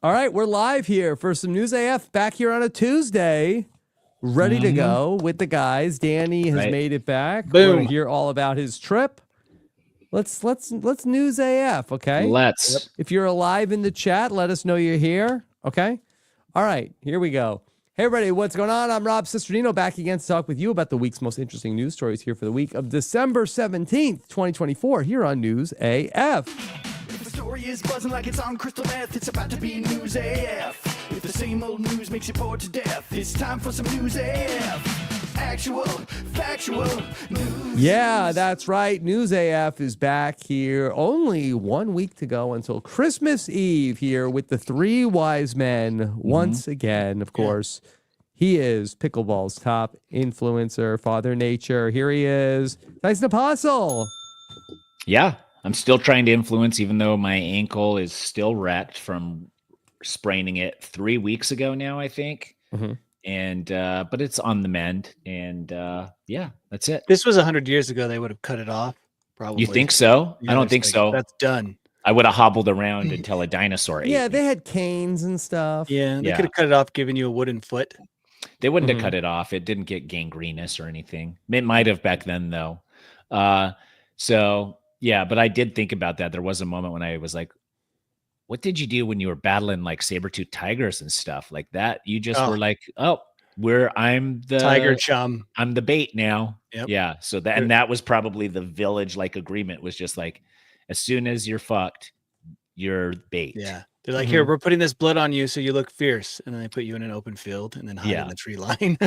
All right, we're live here for some News AF back here on a Tuesday. Ready to go with the guys. Danny has made it back. Boom. We're going to hear all about his trip. Let's News AF, okay? Let's. Yep. If you're alive in the chat, let us know you're here, okay? All right, here we go. Hey, everybody, what's going on? I'm Rob Cesternino, back again to talk with you about the week's most interesting news stories here for the week of December 17th, 2024, here on News AF. If the story is buzzing like it's on crystal meth, it's about to be News AF. If the same old news makes you bored to death, it's time for some News AF. Actual, factual news. Yeah, that's right. News AF is back here. Only 1 week to go until Christmas Eve here with the three wise men. Once again, of course, he is pickleball's top influencer, Father Nature. Here he is, Tyson Apostol. Yeah, I'm still trying to influence, even though my ankle is still wrecked from spraining it 3 weeks ago now, I think. And but it's on the mend, and yeah, that's it. This was 100 years ago. They would have cut it off. Probably. You think so? Yeah, I don't think so. That's done. I would have hobbled around until a dinosaur ate Yeah, me. they had canes and stuff. Yeah, they could have cut it off, giving you a wooden foot. They wouldn't have cut it off. It didn't get gangrenous or anything. It might have back then, though. So yeah, but I did think about that. There was a moment when I was like, what did you do when you were battling like saber-toothed tigers and stuff like that? You just were like, oh, I'm the tiger chum. I'm the bait now. Yep. Yeah. So that was probably the village like agreement, was just like, as soon as you're fucked, you're bait. Yeah. They're like, here, we're putting this blood on you so you look fierce. And then they put you in an open field and then hide in the tree line.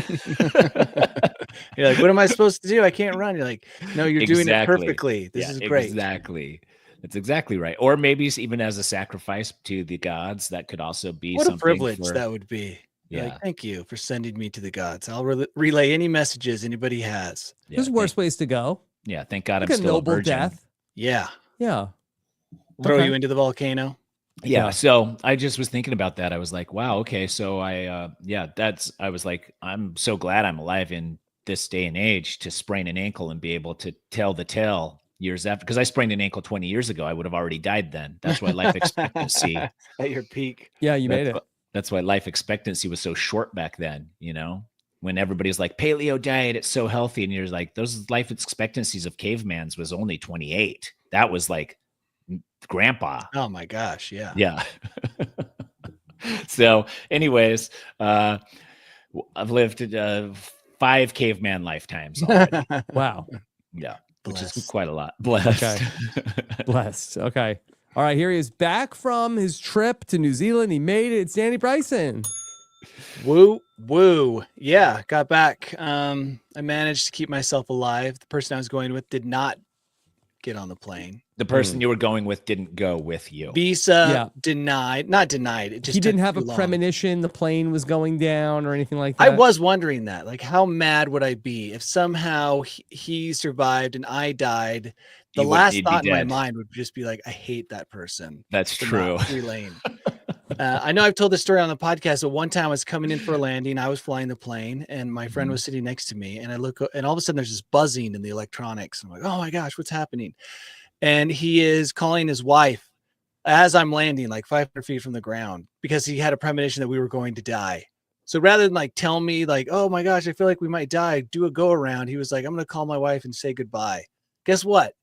You're like, what am I supposed to do? I can't run. You're like, no, you're doing it perfectly. This is great. Exactly. That's exactly right. Or maybe even as a sacrifice to the gods, that could also be what something. A privilege that would be. Yeah. Like, thank you for sending me to the gods. I'll relay any messages anybody has. Yeah, there's worse ways to go. Yeah. Thank God like I'm still noble a virgin. death. Yeah. Yeah. Throw you into the volcano. Yeah. So I just was thinking about that. I was like, wow, okay. So I was like, I'm so glad I'm alive in this day and age to sprain an ankle and be able to tell the tale years after, because I sprained an ankle 20 years ago. I would have already died then. That's why life expectancy at your peak. Yeah, you made it. That's why life expectancy was so short back then, you know, when everybody's like paleo diet, it's so healthy. And you're like, those life expectancies of cavemans was only 28. That was like grandpa. Oh my gosh. Yeah. Yeah. So anyways, I've lived 5 caveman lifetimes already. Wow. Yeah. Blessed. Which is quite a lot. Blessed. Okay. Blessed. Okay. All right. Here he is back from his trip to New Zealand. He made it. It's Danny Bryson. Woo. Yeah. Got back. I managed to keep myself alive. The person I was going with did not get on the plane. The person you were going with didn't go with you. Visa denied. Not denied. It just he didn't have a long. premonition the plane was going down or anything like that. I was wondering that. Like, how mad would I be if somehow he survived and I died? The last thought in my mind would just be like, I hate that person. That's true. Lane. I know I've told this story on the podcast, but one time I was coming in for a landing. I was flying the plane and my friend was sitting next to me, and I look, and all of a sudden there's this buzzing in the electronics. I'm like, oh my gosh, what's happening? And he is calling his wife as I'm landing like 500 feet from the ground, because he had a premonition that we were going to die. So rather than like tell me like, oh my gosh, I feel like we might die, do a go around, he was like, I'm going to call my wife and say goodbye. Guess what?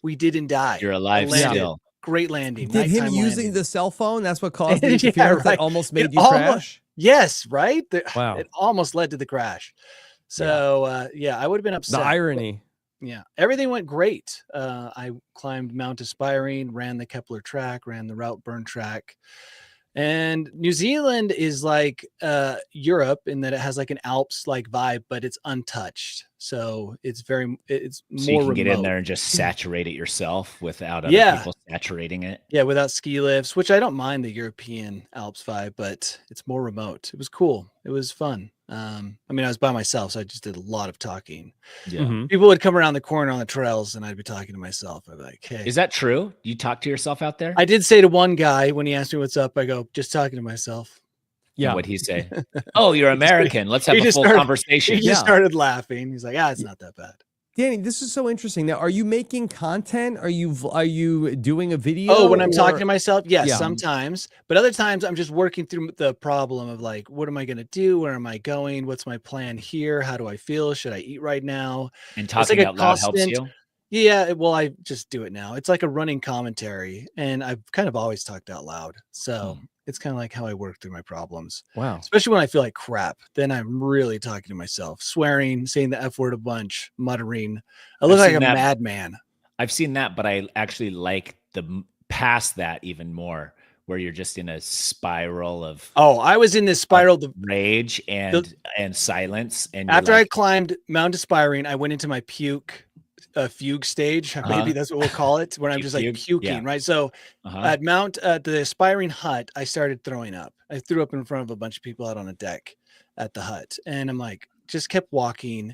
We didn't die. You're alive still. Great landing. Did him using the cell phone? That's what caused the interference that almost made you crash? Yes, right? Wow. It almost led to the crash. So I would have been upset. The irony. Yeah, everything went great. I climbed Mount Aspiring, ran the Kepler track, ran the Route Burn track. And New Zealand is like Europe in that it has like an Alps like vibe, but it's untouched. So it's more so you can get in there and just saturate it yourself without other people saturating it. Yeah, without ski lifts, which I don't mind the European Alps vibe, but it's more remote. It was cool. It was fun. I mean, I was by myself, so I just did a lot of talking. Yeah. People would come around the corner on the trails and I'd be talking to myself. I'd be like, hey. Is that true? You talk to yourself out there? I did say to one guy when he asked me what's up, I go, just talking to myself. Yeah. What'd he say? Oh, you're American. Let's have a full conversation. He just started laughing. He's like, it's not that bad. Danny, this is so interesting. Now, are you making content? Are you doing a video? Oh, when I'm or- talking to myself, yes, Yeah. sometimes. But other times I'm just working through the problem of like, what am I going to do? Where am I going? What's my plan here? How do I feel? Should I eat right now? And It's like talking a out loud helps constant. you. Yeah, well, I just do it now. It's like a running commentary, and I've kind of always talked out loud. So it's kind of like how I work through my problems, Wow. especially when I feel like crap. Then I'm really talking to myself, swearing, saying the F word a bunch, muttering. I look like a madman. I've seen that, but I actually like past that even more, where you're just in a spiral of I was in this spiral of rage and silence. And after I climbed Mount Aspiring, I went into my fugue stage. Maybe that's what we'll call it, when I'm just like puking, right? So at the Aspiring hut, I started throwing up. I threw up in front of a bunch of people out on a deck at the hut, and I'm like, just kept walking,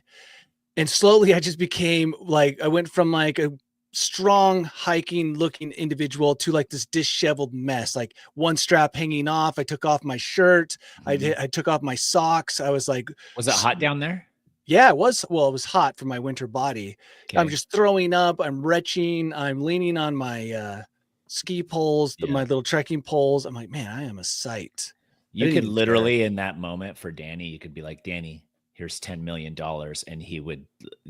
and slowly I just became like, I went from like a strong hiking looking individual to like this disheveled mess, like one strap hanging off. I took off my shirt. I took off my socks. I was like, was it hot down there? Yeah, it was. Well, it was hot for my winter body. Okay. I'm just throwing up. I'm retching. I'm leaning on my ski poles, my little trekking poles. I'm like, man, I am a sight. You could literally in that moment for Danny, you could be like, Danny, here's $10 million. And he would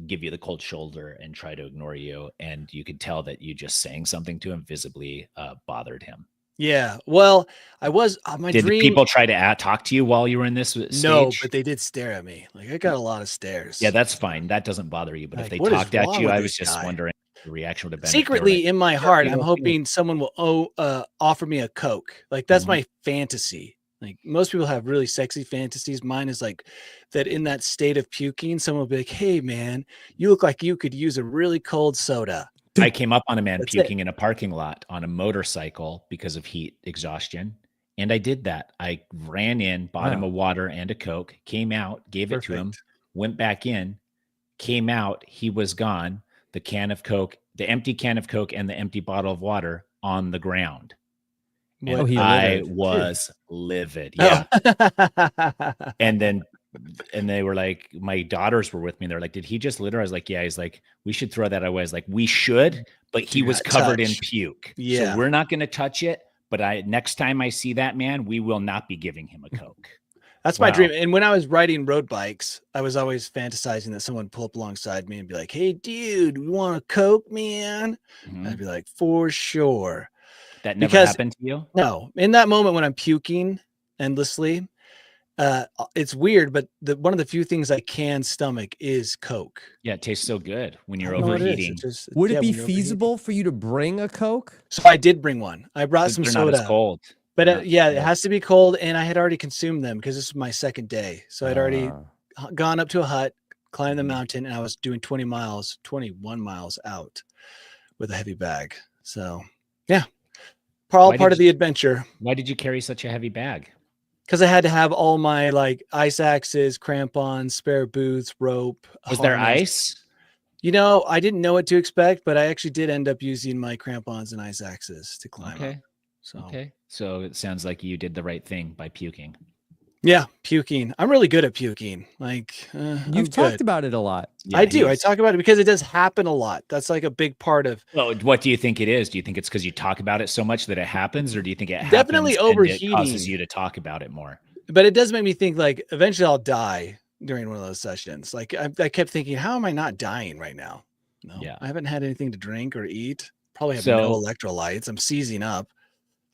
give you the cold shoulder and try to ignore you. And you could tell that you just saying something to him visibly bothered him. Yeah. Well, I was my did dream. People try to talk to you while you were in this stage? No, but they did stare at me. Like I got a lot of stares. Yeah, that's fine. That doesn't bother you. But like, if they talked at you, I was just wondering the reaction would have been. Secretly in my heart, I'm hoping someone will offer me a Coke. Like that's my fantasy. Like most people have really sexy fantasies. Mine is like that in that state of puking, someone will be like, hey man, you look like you could use a really cold soda. I came up on a man puking in a parking lot on a motorcycle because of heat exhaustion. And I did that. I ran in, bought him a water and a Coke, came out, gave it to him, went back in, came out. He was gone. The can of Coke, the empty can of Coke and the empty bottle of water on the ground. And I was livid. Yeah. And they were like, my daughters were with me. They're like, did he just litter? I was like, yeah. He's like, we should throw that away. I was like, we should, but he was covered in puke. Yeah. So we're not going to touch it. But next time I see that man, we will not be giving him a Coke. That's my dream. And when I was riding road bikes, I was always fantasizing that someone would pull up alongside me and be like, hey, dude, you want a Coke, man? And I'd be like, for sure. That never happened to you? No. In that moment when I'm puking endlessly, it's weird, but one of the few things I can stomach is Coke. Yeah, it tastes so good when you're overheating. Would it be feasible for you to bring a Coke? So I did bring one. I brought some soda. Not as cold. But it has to be cold, and I had already consumed them because this was my second day. So I'd already gone up to a hut, climbed the mountain, and I was doing 21 miles out with a heavy bag. So yeah, part of the adventure. Why did you carry such a heavy bag? Because I had to have all my like ice axes, crampons, spare boots, rope. Was there ice? You know, I didn't know what to expect, but I actually did end up using my crampons and ice axes to climb up. So it sounds like you did the right thing by puking. Yeah, puking. I'm really good at puking. Like you've talked about it a lot. Yeah, I do. I talk about it because it does happen a lot. That's like a big part of. Well, what do you think it is? Do you think it's because you talk about it so much that it happens, or do you think it definitely overheating and it causes you to talk about it more? But it does make me think like eventually I'll die during one of those sessions. Like I kept thinking, how am I not dying right now? No, I haven't had anything to drink or eat. Probably have no electrolytes. I'm seizing up.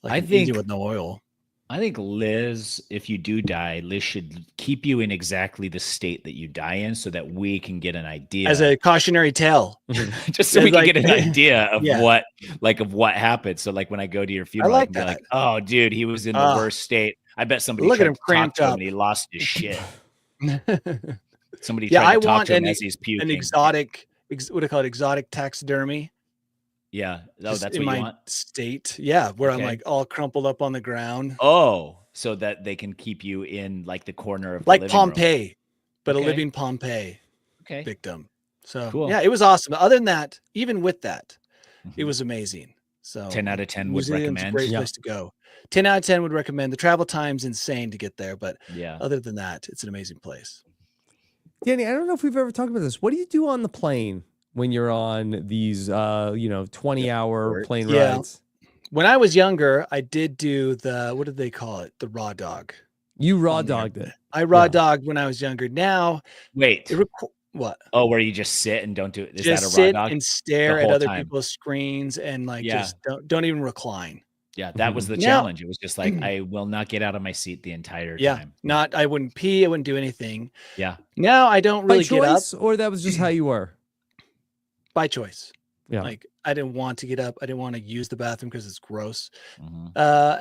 Like I think with no oil. I think Liz, if you do die, Liz should keep you in exactly the state that you die in so that we can get an idea. As a cautionary tale. Just so we can get an idea of what happened. So like when I go to your funeral, I can be like, oh dude, he was in the worst state. I bet somebody look tried at him to talk to him and he lost his shit. Somebody tried to talk to him as he's puking. An exotic, what do you call it? Exotic taxidermy. Yeah. Oh, that's in what you my want? state. Yeah. Where I'm like all crumpled up on the ground. Oh, so that they can keep you in like the corner of like the Pompeii, but a living Pompeii victim. So yeah, it was awesome. Other than that, even with that, it was amazing. So 10 out of 10 would recommend. A great place to go. 10 out of 10 would recommend. The travel time's insane to get there, but other than that, it's an amazing place. Danny, I don't know if we've ever talked about this. What do you do on the plane? when you're on these 20-hour Sports. plane Yeah. rides? When I was younger, I did do what did they call it? The raw dog. You raw on the dogged it. airplane. I raw Yeah. dogged when I was younger. Now, Wait. what? Oh, where you just sit and don't do it? Is Just that a raw sit dog? and stare The at whole other time. people's screens and like Yeah. just don't even recline. Yeah, that was the Now- challenge. It was just like I will not get out of my seat the entire Yeah, time. I wouldn't pee, I wouldn't do anything. Yeah. Now I don't By really get up choice, or that was just how you were? by choice. Yeah. Like I didn't want to get up. I didn't want to use the bathroom because it's gross. Mhm.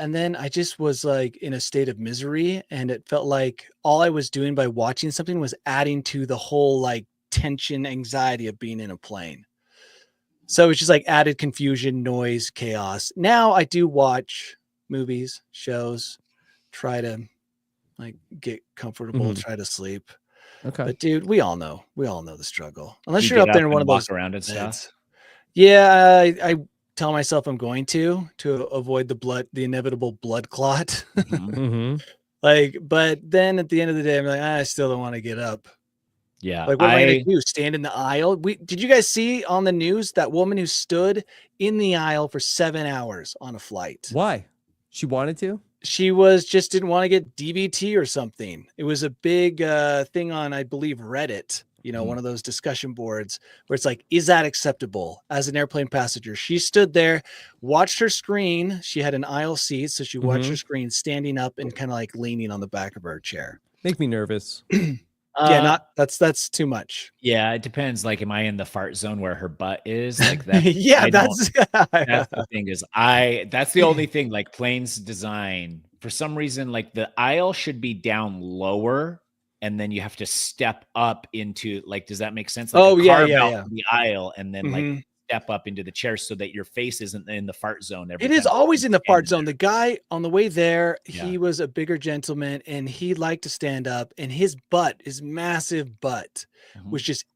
And then I just was like in a state of misery, and it felt like all I was doing by watching something was adding to the whole like tension, anxiety of being in a plane. So it's just like added confusion, noise, chaos. Now I do watch movies, shows, try to like get comfortable, try to sleep. Okay. But dude, we all know the struggle. Unless You you're get up there up in one and of those walk around and stuff. beds. Yeah, I tell myself I'm going to avoid the inevitable blood clot. Mhm. Mm-hmm. Like, but then at the end of the day, I'm like, I still don't want to get up. Yeah. Like, what am I gonna do? Stand in the aisle? Did you guys see on the news that woman who stood in the aisle for 7 hours on a flight? Why? She wanted to? She just didn't want to get DVT or something. It was a big thing on, I believe, Reddit. One of those discussion boards where it's like, is that acceptable as an airplane passenger? She stood there, watched her screen. She had an aisle seat, so she watched her screen standing up and kind of like leaning on the back of her chair. Make me nervous. Yeah, that's too much. Yeah, it depends. Like, am I in the fart zone where her butt is? Like that. Yeah, that's the thing is that's the only thing, like planes design for some reason, like the aisle should be down lower and then you have to step up into, like, does that make sense? Like the aisle and then like step up into the chair so that your face isn't in the fart zone. It is always in the fart zone. There. The guy on the way there, he was a bigger gentleman and he liked to stand up, and his massive butt was just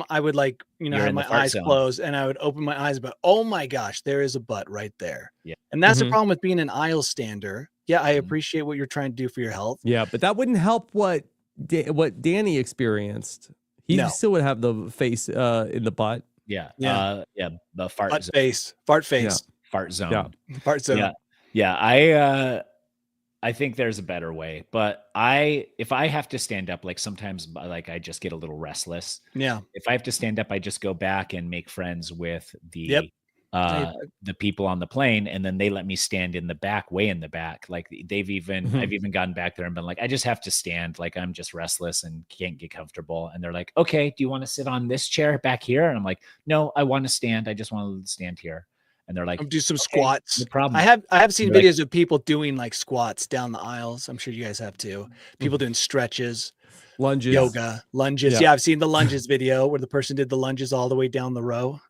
I would like, have my eyes closed and I would open my eyes, but oh my gosh, there is a butt right there. Yeah. And that's the problem with being an aisle stander. Yeah, I appreciate what you're trying to do for your health. Yeah, but that wouldn't help what Danny experienced. He still would have the face in the butt. Yeah. The fart butt zone. face. Fart face. Yeah. Fart zone. Yeah. Fart zone. Yeah. I think there's a better way, but if I have to stand up, like sometimes like I just get a little restless. Yeah. If I have to stand up, I just go back and make friends with the people on the plane, and then they let me stand in the back, way in the back. Like I've even gotten back there and been like, I just have to stand. Like I'm just restless and can't get comfortable. And they're like, okay, do you want to sit on this chair back here? And I'm like, no, I want to stand. I just want to stand here. And they're like, do some squats. No problem. I have seen videos of people doing like squats down the aisles. I'm sure you guys have too. People doing stretches, lunges, yoga, lunges. Yeah, I've seen the lunges video where the person did the lunges all the way down the row.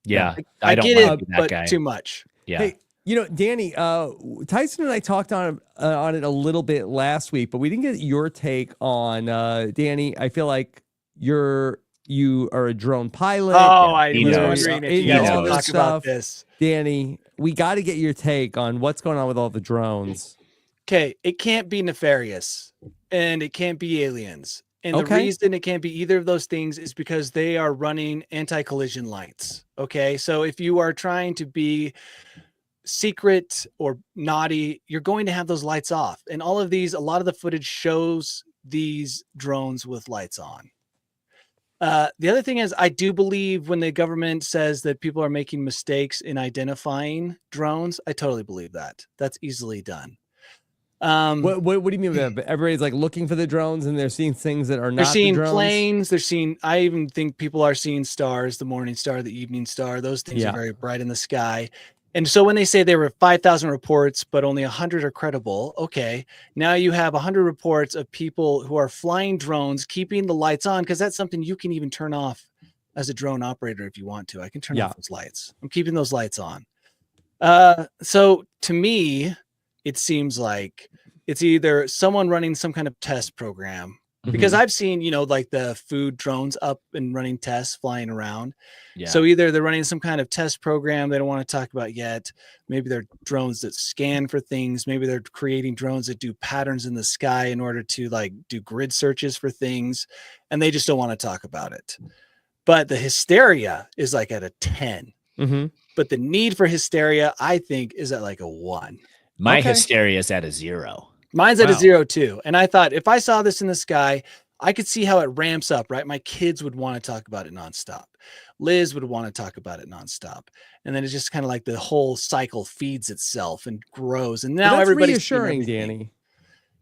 Yeah, I don't get want to it, be that but guy. too much. Yeah. Hey, Danny, Tyson and I talked on it a little bit last week, but we didn't get your take on Danny. I feel like you are a drone pilot. Oh, I was wondering if you guys all would this talk about this. Danny, we got to get your take on what's going on with all the drones. Okay, it can't be nefarious and it can't be aliens. And the reason it can't be either of those things is because they are running anti-collision lights. Okay, so if you are trying to be secret or naughty, you're going to have those lights off. And a lot of the footage shows these drones with lights on. The other thing is, I do believe when the government says that people are making mistakes in identifying drones, I totally believe that. That's easily done. What do you mean by that? Everybody's like looking for the drones and they're seeing things that are not. They're seeing the drones? planes. I even think people are seeing stars, the morning star, the evening star. Those things are very bright in the sky. And so when they say there were 5,000 reports, but only 100 are credible, okay, now you have 100 reports of people who are flying drones, keeping the lights on, because that's something you can even turn off as a drone operator if you want to. I can turn off those lights. I'm keeping those lights on. So to me, it seems like it's either someone running some kind of test program, because I've seen, like the food drones up and running tests flying around. Yeah. So either they're running some kind of test program they don't want to talk about yet. Maybe they're drones that scan for things. Maybe they're creating drones that do patterns in the sky in order to like do grid searches for things. And they just don't want to talk about it. but the hysteria is like at a 10. Mm-hmm. But the need for hysteria, I think, is at like a 1. My Okay. hysteria is at a 0. Mine's at a Wow. 0 too. And I thought if I saw this in the sky, I could see how it ramps up, right? My kids would want to talk about it nonstop. Liz would want to talk about it nonstop. And then it's just kind of like the whole cycle feeds itself and grows. And But now that's everybody's reassuring, doing everything. Danny.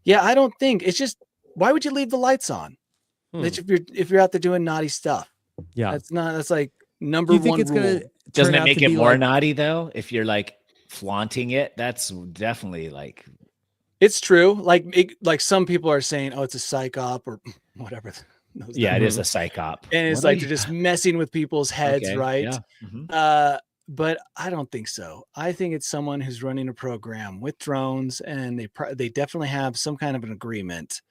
Yeah, I don't think it's just, why would you leave the lights on? Hmm. That's if you're out there doing naughty stuff. Yeah. That's like number Do you think one it's rule. gonna Doesn't turn it out make to it be more like, naughty though? If you're like flaunting it, that's definitely like, It's true. Like some people are saying, oh, it's a psyop or whatever. yeah, it is a psychop. And it's What are like they're just messing with people's heads, Okay, right? yeah. Mhm. But I don't think so. I think it's someone who's running a program with drones, and they definitely have some kind of an agreement.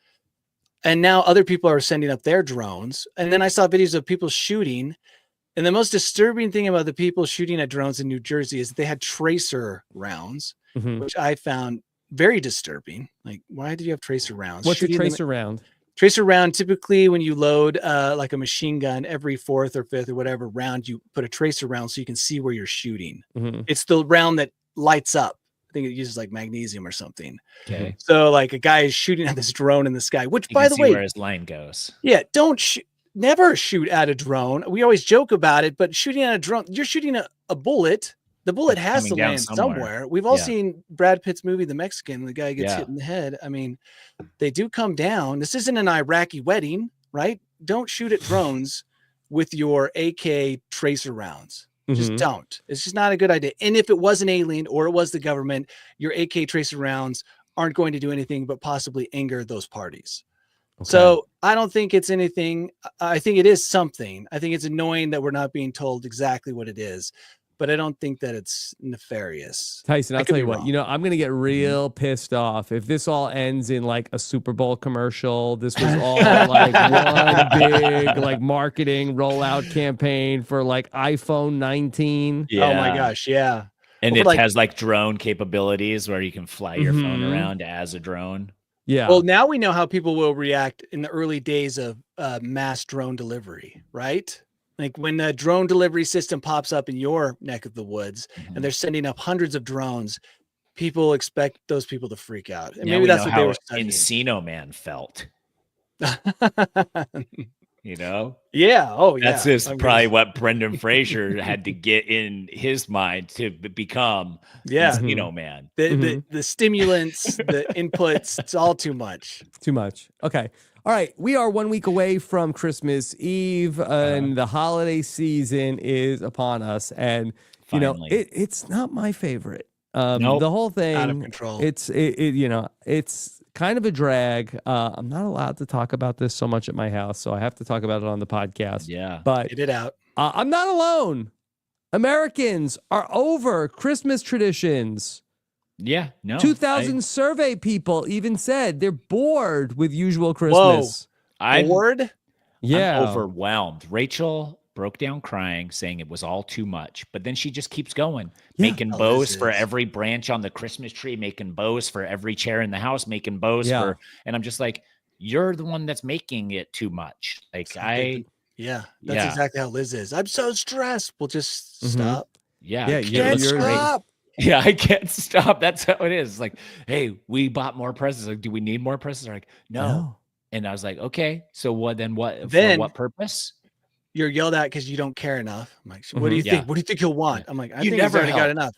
And now other people are sending up their drones. And then I saw videos of people shooting. And the most disturbing thing about the people shooting at drones in New Jersey is that they had tracer rounds, Mhm. which I found very disturbing. Like, why did you have tracer rounds? What's a Shooting them- tracer round? Tracer round, typically when you load like a machine gun, every 4th or 5th or whatever round, you put a tracer round so you can see where you're shooting. Mhm. It's the round that lights up. I think it uses like magnesium or something. Okay. So like a guy is shooting at this drone in the sky, which You by can the see way, where his line goes. yeah, never shoot at a drone. We always joke about it, but shooting at a drone, you're shooting a bullet. The bullet It's has to coming down land somewhere. somewhere. We've all Yeah. seen Brad Pitt's movie, The Mexican. The guy gets Yeah. hit in the head. I mean, they do come down. This isn't an Iraqi wedding, right? Don't shoot at drones with your AK tracer rounds. Just Mhm. don't. It's just not a good idea. And if it was an alien or it was the government, your AK tracer rounds aren't going to do anything but possibly anger those parties. Okay. So I don't think it's anything. I think it is something. I think it's annoying that we're not being told exactly what it is, but I don't think that it's nefarious. Tyson, I I'll could tell be you what, wrong. you know, I'm going to get real pissed off if this all ends in like a Super Bowl commercial. This was all like one big like marketing rollout campaign for like iPhone 19. Oh my gosh, yeah. And Well, it like- has like drone capabilities where you can fly your phone Mhm. around as a drone. Yeah. Well, now we know how people will react in the early days of mass drone delivery, right? Like when the drone delivery system pops up in your neck of the woods Mhm. and they're sending up hundreds of drones, people expect those people to freak out. And Now maybe we that's know what they how were studying. Encino Man felt. You know, Yeah. Oh, yeah. that's just I mean, probably what Brendan Fraser had to get in his mind to become Yeah. Encino Man. The stimulants, the inputs, it's all too much. Too much. Okay. All right. We are 1 week away from Christmas Eve, and the holiday season is upon us. And you know, Finally. it's not my favorite. Nope. The whole thing Out of control. It's you know, it's kind of a drag. I'm not allowed to talk about this so much at my house, so I have to talk about it on the podcast. Yeah. But Get it out. I'm not alone. Americans are over Christmas traditions. Yeah. No. 2,000 survey people even said they're bored with usual Christmas. I'm Bored? Yeah. overwhelmed. Rachel broke down crying, saying it was all too much. But then she just keeps going, Yeah. making Oh, bows this for is- every branch on the Christmas tree, making bows for every chair in the house, making bows Yeah. for. And I'm just like, you're the one that's making it too much. Like Yeah. That's Yeah. exactly how Liz is. I'm so stressed. We'll just Mhm. stop. yeah, Yeah, it you're- Can't looks you're- great. stop. Yeah, I can't stop. That's how it is. Like, hey, we bought more presents. Like, do we need more presents? They're like, no. And I was like, okay, so what then? What Then- for what purpose? You're yelled at because you don't care enough. I'm like, what do you Mhm. think? Yeah. What do you think he'll want? I'm like, I You think he's never already got help. enough.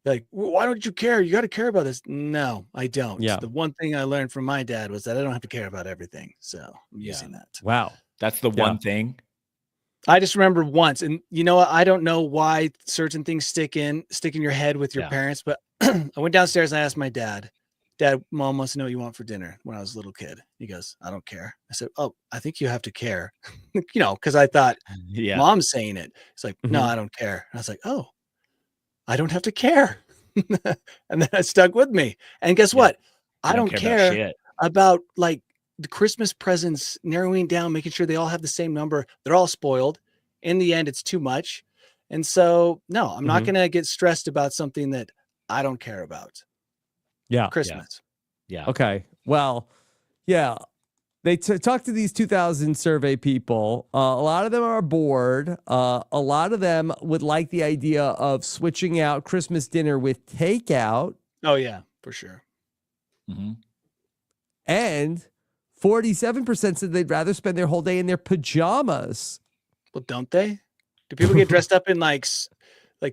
They're like, well, why don't you care? You got to care about this. No, I don't. Yeah. The one thing I learned from my dad was that I don't have to care about everything. So I'm Yeah. using that. Wow. That's the Yeah. one thing. I just remember once, and you know what? I don't know why certain things stick in your head with your Yeah. parents, but I went downstairs and I asked my dad, Mom wants to know what you want for dinner when I was a little kid. He goes, I don't care. I said, oh, I think you have to care. You know, because I thought Yeah. Mom's saying it. It's like, no, Mhm. I don't care. And I was like, oh, I don't have to care. And then it stuck with me. And guess Yeah. what? I I don't about care shit. about like the Christmas presents, narrowing down, making sure they all have the same number. They're all spoiled. In the end, it's too much. And so, no, I'm not Mhm. going to get stressed about something that I don't care about. Yeah. Christmas. Yeah. Okay. Well, yeah. they talk to these 2,000 survey people. A lot of them are bored. A lot of them would like the idea of switching out Christmas dinner with takeout. Oh yeah, for sure. Mm-hmm. And 47% said they'd rather spend their whole day in their pajamas. Well, don't they? Do people get dressed up in like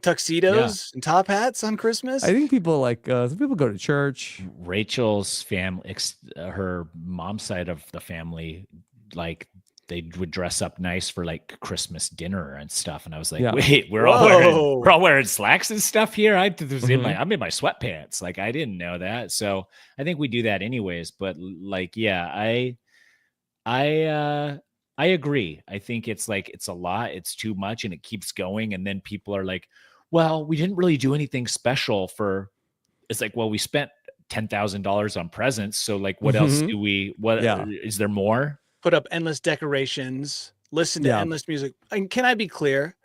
tuxedos and top hats on Christmas? I think people some people go to church. Rachel's family, her mom's side of the family, like they would dress up nice for like Christmas dinner and stuff. And I was like, wait, we're all wearing slacks and stuff here. I'm in my sweatpants. Like I didn't know that. So I think we do that anyways. But like, yeah, I agree. I think it's like, it's a lot, it's too much, and it keeps going. And then people are like, well, we didn't really do anything special for, it's like, well, we spent $10,000 on presents. So like, what else do we, is there more? Put up endless decorations, listen to endless music. And can I be clear?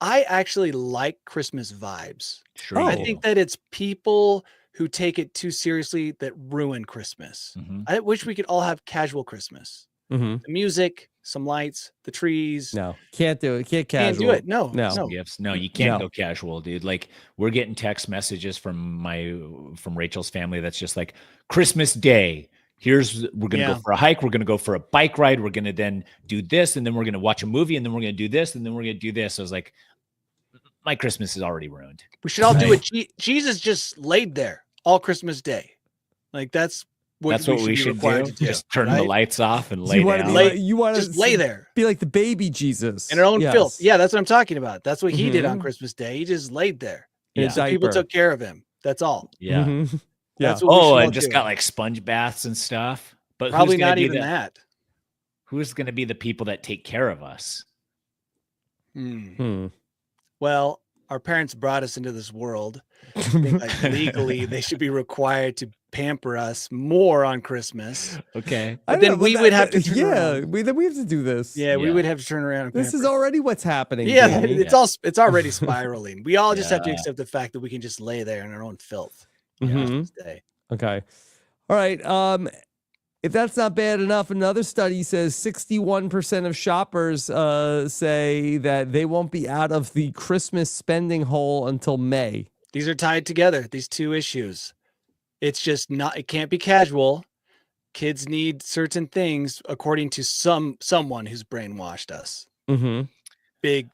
I actually like Christmas vibes. Sure. I think that it's people who take it too seriously that ruin Christmas. I wish we could all have casual Christmas. The music, some lights, the trees. No, can't do it. Can't casual. Can't do it. No. Gifts. No, you can't go casual, dude. Like we're getting text messages from Rachel's family that's just like, Christmas Day. We're going to go for a hike. We're going to go for a bike ride. We're going to then do this. And then we're going to watch a movie. And then we're going to do this. And then we're going to do this. I was like, my Christmas is already ruined. We should all do it. Jesus just laid there all Christmas Day. Like that's what we should do. Just turn the lights off and lay down. You want to just lay there. Be like the baby Jesus. In our own filth. Yeah, that's what I'm talking about. That's what he did on Christmas Day. He just laid there. Yeah. People took care of him. That's all. Yeah. That's what and just got like sponge baths and stuff. But probably not even that. Who's going to be the people that take care of us? Well, our parents brought us into this world. I think like legally they should be required to pamper us more on Christmas. Okay. But then we would have to turn around. we have to do this. Yeah, we would have to turn around. This is already what's happening. Yeah, it's already spiraling. We all just have to accept the fact that we can just lay there in our own filth. Day. Okay. All right. If that's not bad enough, another study says 61% of shoppers say that they won't be out of the Christmas spending hole until May. These are tied together, these two issues. It's just not, it can't be casual. Kids need certain things according to someone who's brainwashed us. Big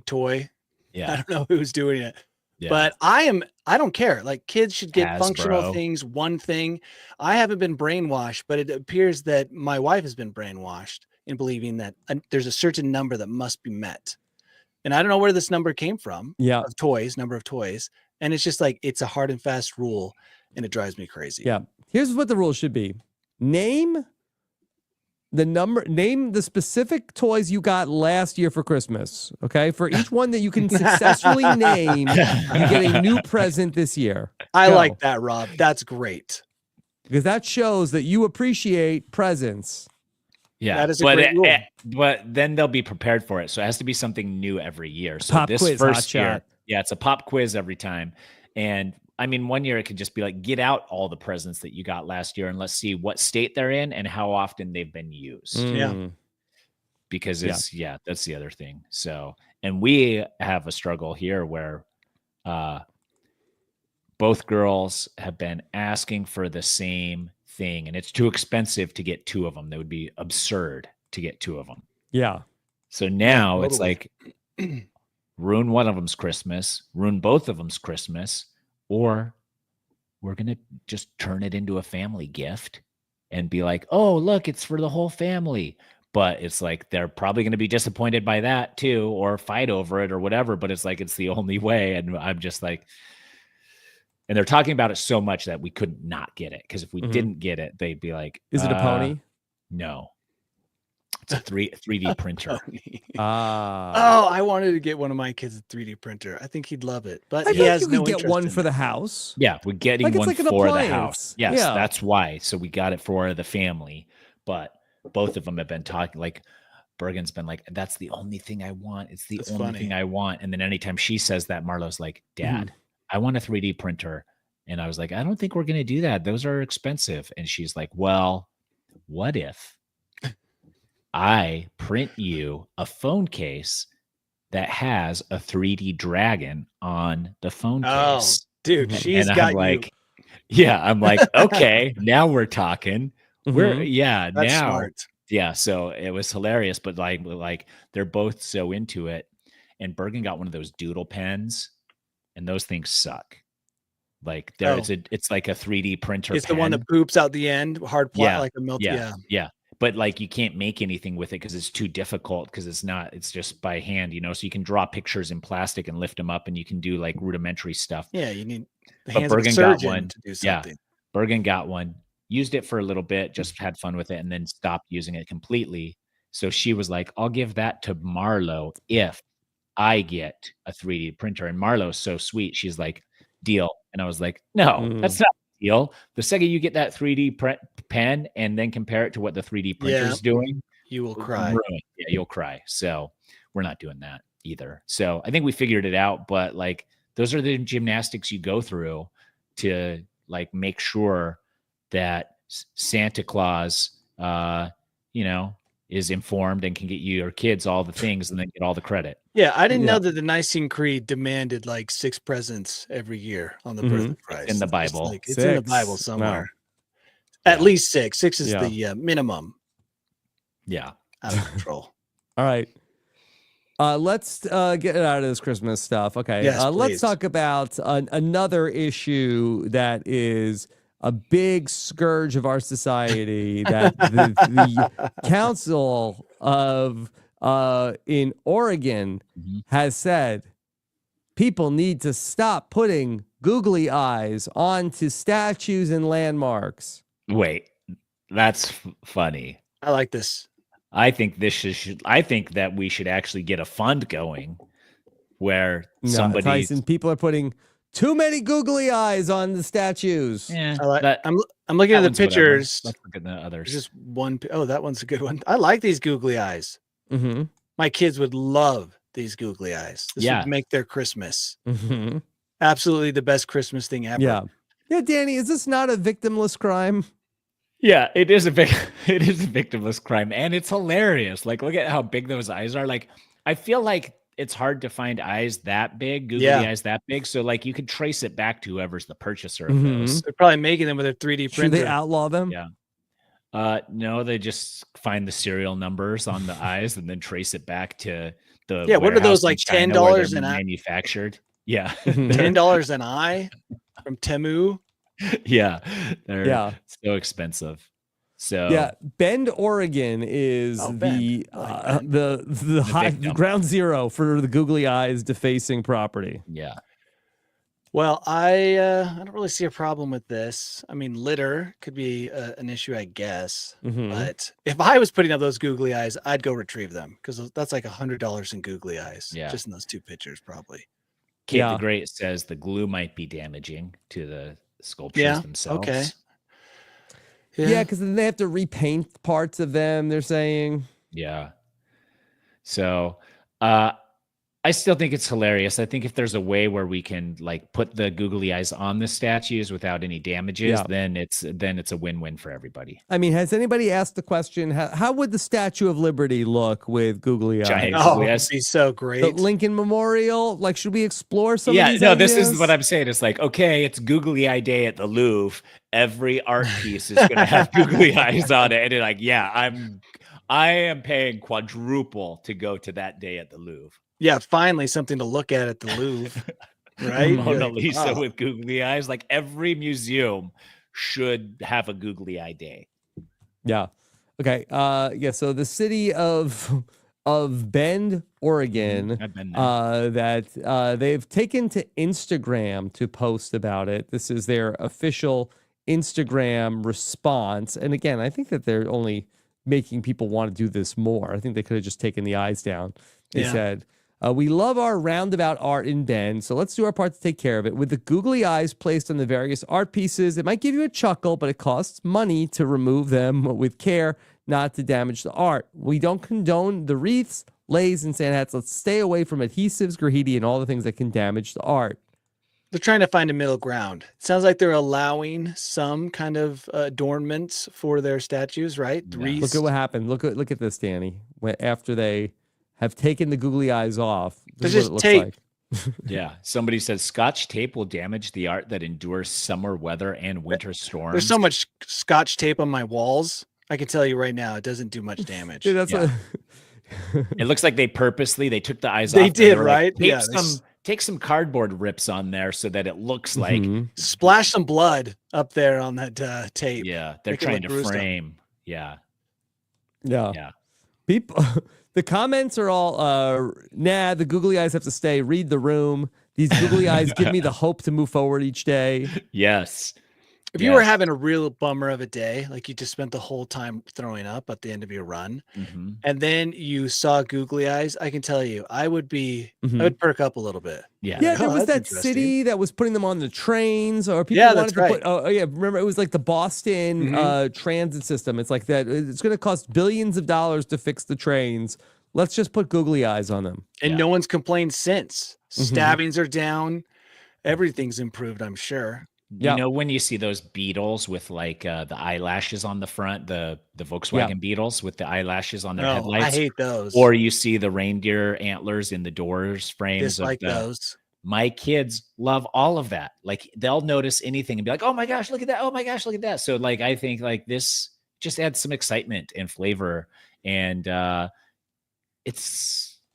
toy. Yeah. I don't know who's doing it. Yeah. But I don't care. Like kids should get functional things, one thing. I haven't been brainwashed, but it appears that my wife has been brainwashed in believing that there's a certain number that must be met. And I don't know where this number came from. Yeah. Number of toys. And it's just like, it's a hard and fast rule and it drives me crazy. Yeah. Here's what the rule should be. Name the specific toys you got last year for Christmas. Okay. For each one that you can successfully name, you get a new present this year. I like that, Rob. That's great. Because that shows that you appreciate presents. Yeah. That is a great rule. But then they'll be prepared for it. So it has to be something new every year. So pop this quiz, first year, it's a pop quiz every time. And I mean, one year it could just be like, get out all the presents that you got last year and let's see what state they're in and how often they've been used. Yeah. Because that's the other thing. So, and we have a struggle here where both girls have been asking for the same thing and it's too expensive to get two of them. That would be absurd to get two of them. Yeah. So now it's like ruin one of them's Christmas, ruin both of them's Christmas. Or we're going to just turn it into a family gift and be like, oh, look, it's for the whole family. But it's like, they're probably going to be disappointed by that too, or fight over it or whatever. But it's like, it's the only way. And I'm just like, and they're talking about it so much that we could not get it. Because if we didn't get it, they'd be like, is it a pony? No. It's a 3D printer. I wanted to get one of my kids a 3D printer. I think he'd love it, but he has no interest. Get one for the house. Yeah, we're getting one like for the house. Yes, that's why. So we got it for the family, but both of them have been talking. Like Bergen's been like, "That's the only thing I want. It's the only thing I want." And then anytime she says that, Marlo's like, "Dad, I want a 3D printer." And I was like, "I don't think we're going to do that. Those are expensive." And she's like, "Well, what if I print you a phone case that has a 3D dragon on the phone Oh, case? dude, she's And I'm got you. like, yeah, I'm like, okay, now we're talking. We're Mhm. That's now, smart. yeah. So it was hilarious, but like they're both so into it. And Bergen got one of those doodle pens, and those things suck. Like there, Oh. it's like a 3D printer It's pen. the one that poops out the end, hard Yeah, like a melt. Yeah. yeah. But like you can't make anything with it because it's too difficult because it's just by hand, so you can draw pictures in plastic and lift them up and you can do like rudimentary stuff. Yeah, you need the But hands of a Bergen got surgeon one. to do Yeah. something. Bergen got one, used it for a little bit, just had fun with it, and then stopped using it completely. So she was like, I'll give that to Marlo if I get a 3D printer. And Marlo's so sweet. She's like, deal. And I was like, no, that's not a deal. The second you get that 3D pen and then compare it to what the 3D printer's doing, You will cry. ruined. Yeah, you'll cry. So we're not doing that either. So I think we figured it out, but like those are the gymnastics you go through to like make sure that Santa Claus, is informed and can get your kids all the things and then get all the credit. Yeah, I didn't know that the Nicene Creed demanded like 6 presents every year on the birth of Christ. In the Bible. It's in the Bible 6. somewhere. Wow. At least 6. 6 is Yeah. the minimum. Yeah. Out of control. All right. Let's get out of this Christmas stuff. Okay. Yes, let's please. talk about another issue that is a big scourge of our society that the Council of in Oregon has said people need to stop putting googly eyes onto statues and landmarks. Wait, that's funny. I like this. I think I think that we should actually get a fund going where somebody. Tyson, people are putting too many googly eyes on the statues. Yeah, I like. I'm looking at the pictures. Let's look at the others. There's just one. Oh, that one's a good one. I like these googly eyes. Mm-hmm. My kids would love these googly eyes. This would make their Christmas. Mm-hmm. Absolutely the best Christmas thing ever. Yeah. Yeah, Danny, is this not a victimless crime? Yeah, it is a victimless crime, and it's hilarious. Like, look at how big those eyes are. Like, I feel like it's hard to find eyes that big, googly eyes that big. So, like, you could trace it back to whoever's the purchaser of those. They're probably making them with a 3D printer. Should they outlaw them? Yeah. No, they just find the serial numbers on the eyes and then trace it back to the what are those, like $10 an eye? Manufactured? Yeah. $10 an eye from Temu. Yeah, they're so expensive. So yeah, Bend, Oregon is the ground zero for the googly eyes defacing property. Yeah. Well, I don't really see a problem with this. I mean, litter could be an issue, I guess. But if I was putting up those googly eyes, I'd go retrieve them because that's like $100 in googly eyes. Yeah, just in those 2 pictures, probably. Kate the Great says the glue might be damaging to the sculptures themselves. Okay. Yeah, because then they have to repaint parts of them, they're saying. Yeah. So I still think it's hilarious. I think if there's a way where we can like put the googly eyes on the statues without any damages, then it's a win-win for everybody. I mean, has anybody asked the question, how would the Statue of Liberty look with googly eyes? Oh, it'd be so great. The Lincoln Memorial, like, should we explore some of these no, ideas? this is what I'm saying. It's like, okay, it's googly eye day at the Louvre. Every art piece is going to have googly eyes on it. And they're like, I am paying quadruple to go to that day at the Louvre. Yeah, finally something to look at the Louvre, right? Mona Lisa with googly eyes. Like every museum should have a googly eye day. Yeah. Okay. So the city of Bend, Oregon, I've been there. that they've taken to Instagram to post about it. This is their official Instagram response. And again, I think that they're only making people want to do this more. I think they could have just taken the eyes down. They said, we love our roundabout art in Bend, so let's do our part to take care of it. With the googly eyes placed on the various art pieces, it might give you a chuckle, but it costs money to remove them with care, not to damage the art. We don't condone the wreaths, leis, and Santa hats. Let's stay away from adhesives, graffiti, and all the things that can damage the art. They're trying to find a middle ground. It sounds like they're allowing some kind of adornments for their statues, right? Yeah. Look at what happened. Look at this, Danny. After they have taken the googly eyes off, this There's is what just it looks tape. like. Yeah. Somebody says Scotch tape will damage the art that endures summer weather and winter storms. There's so much Scotch tape on my walls. I can tell you right now, it doesn't do much damage. Dude, that's Yeah. It looks like they took the eyes off. They and did, were right? Like, Yeah, take some cardboard rips on there so that it looks like, Mhm. splash some blood up there on that tape. yeah, they're Make it trying look to gruesome. frame. Yeah. Yeah. Yeah. People, the comments are all, nah, the googly eyes have to stay. Read the room. These googly eyes give me the hope to move forward each day. Yes. If you were Yes. having a real bummer of a day, like you just spent the whole time throwing up at the end of your run, Mhm. and then you saw googly eyes, I can tell you, I would perk up a little bit. Yeah. Yeah, Like, there oh, was that's that interesting. city that was putting them on the trains, or people Yeah, wanted that's to right. put. Oh, yeah, remember it was like the Boston Mhm. transit system. It's like that. It's going to cost billions of dollars to fix the trains. Let's just put googly eyes on them. And Yeah. no one's complained since. Mhm. Stabbings are down. Everything's improved, I'm sure. Yeah. You know, when you see those Beetles with like the eyelashes on the front, the Volkswagen Beetles with the eyelashes on their Oh, I headlights, hate those. or you see the reindeer antlers in the doors frames Dislike of the, those. my kids love all of that. Like they'll notice anything and be like, "Oh my gosh, look at that. Oh my gosh, look at that." So like I think like this just adds some excitement and flavor. And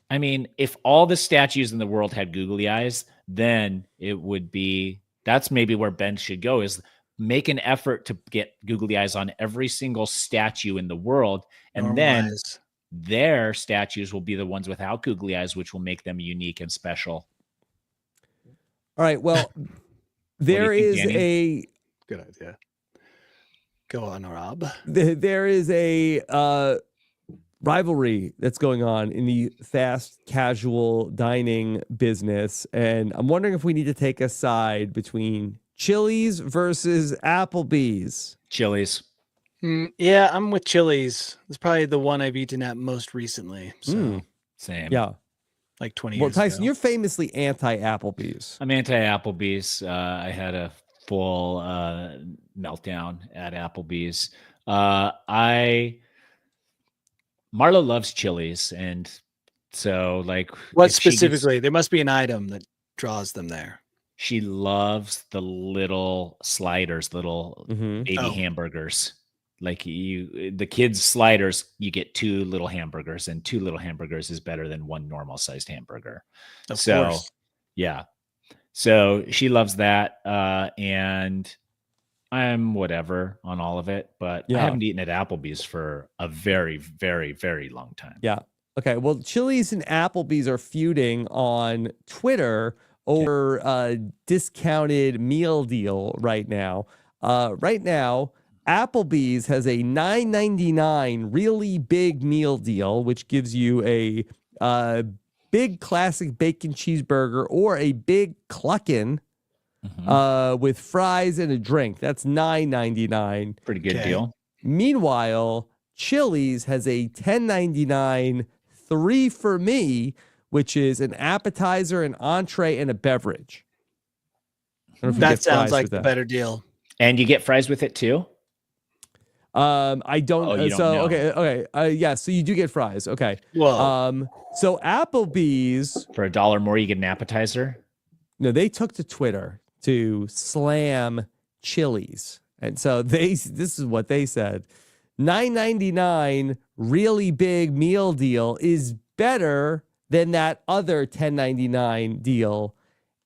I mean, if all the statues in the world had googly eyes, then it would be, that's maybe where Ben should go, is make an effort to get googly eyes on every single statue in the world. And then Normalize. their statues will be the ones without googly eyes, which will make them unique and special. All right. Well, there think, is Danny? a Good idea. Go on, Rob. there is a rivalry that's going on in the fast casual dining business, and I'm wondering if we need to take a side between Chili's versus Applebee's. Chili's. Yeah, I'm with Chili's. It's probably the one I've eaten at most recently. So Same. Yeah. like 20 Well, years Tyson, ago. you're famously anti-Applebee's. I'm anti Applebee's. I had a full meltdown at Applebee's. Marla loves Chili's, and so like What if she gets- specifically? There must be an item that draws them there. she loves the little sliders, little Mhm. baby Oh. hamburgers. Like the kids' sliders, you get 2 little hamburgers, and 2 little hamburgers is better than 1 normal sized hamburger. Of So, course. yeah. So she loves that. And I'm whatever on all of it, but I Yeah. haven't eaten at Applebee's for a very, very, very long time. Yeah. Okay. Well, Chili's and Applebee's are feuding on Twitter over a discounted meal deal right now. Right now, Applebee's has a $9.99 really big meal deal, which gives you a big classic bacon cheeseburger or a big cluckin' with fries and a drink. That's $9.99. Pretty good Okay. deal. Meanwhile, Chili's has a $10.99 3 for me, which is an appetizer, an entree, and a beverage. I don't know if you That get sounds fries like with the that. better deal. And you get fries with it too? I don't. Oh, you don't so know. okay. Yeah. So you do get fries. Okay. Whoa. So Applebee's, For $1 more, you get an appetizer. no, they took to Twitter to slam Chili's, and so this is what they said: $9.99 really big meal deal is better than that other $10.99 deal,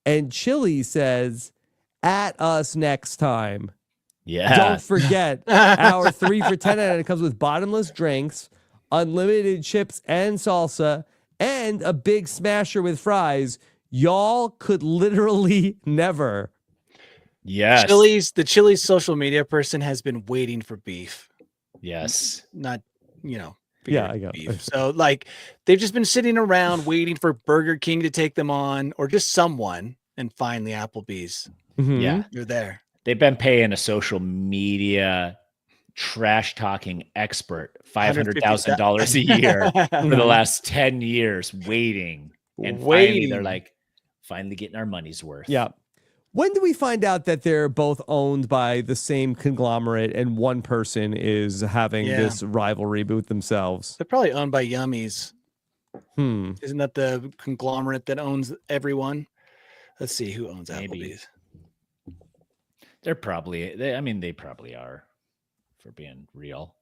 and Chili's says, "At us next time." Yeah. Don't forget our 3 for $10. It comes with bottomless drinks, unlimited chips and salsa, and a big smasher with fries. Y'all could literally never. Yes. The Chili's social media person has been waiting for beef. Yes. Not, Yeah, bigger I got it. beef. So like they've just been sitting around waiting for Burger King to take them on or just someone, and finally Applebee's. Mhm. Yeah. You're there. They've been paying a social media trash talking expert $500,000 a year for the last 10 years waiting. And finally they're like, finally getting our money's worth. Yeah. When do we find out that they're both owned by the same conglomerate and one person is having this rivalry with themselves? They're probably owned by Yummies. Hmm. Isn't that the conglomerate that owns everyone? Let's see who owns Maybe. Applebee's. They're probably, they probably are, for being real.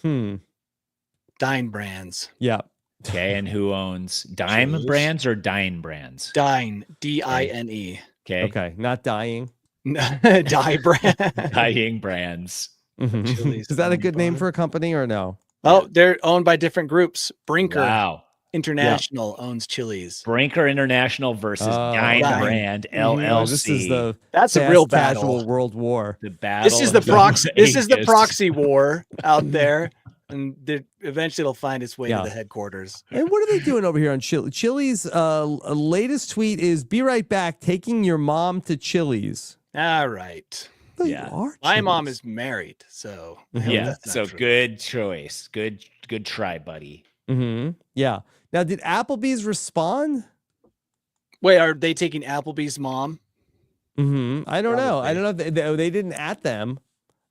Dine Brands. Yeah. Okay, and who owns Dime Chili's. Brands or Dine Brands? Dine, D-I-N-E. Okay. Okay. Not dying. Die Brand. Dying Brands. Chili's Is that a owned good name by- for a company or no? Oh, they're owned by different groups. Brinker Wow. International owns Chili's. Brinker International versus Dine Dine. Brand Oh, LLC. this is the That's a fast real casual battle. world war. The battle. This is the of proxy. This is the ages. proxy war out there, and eventually it'll find its way Yeah. to the headquarters. And what are they doing over here on Chili? Chili's latest tweet is, "Be right back, taking your mom to Chili's." All right. They Yeah. are My mom Chili's. is married, so I hope Yeah. that's not So true. good choice. Good try, buddy. Yeah. Now, did Applebee's respond? Wait, are they taking Applebee's mom? I don't know. I Probably. don't know if they didn't at them.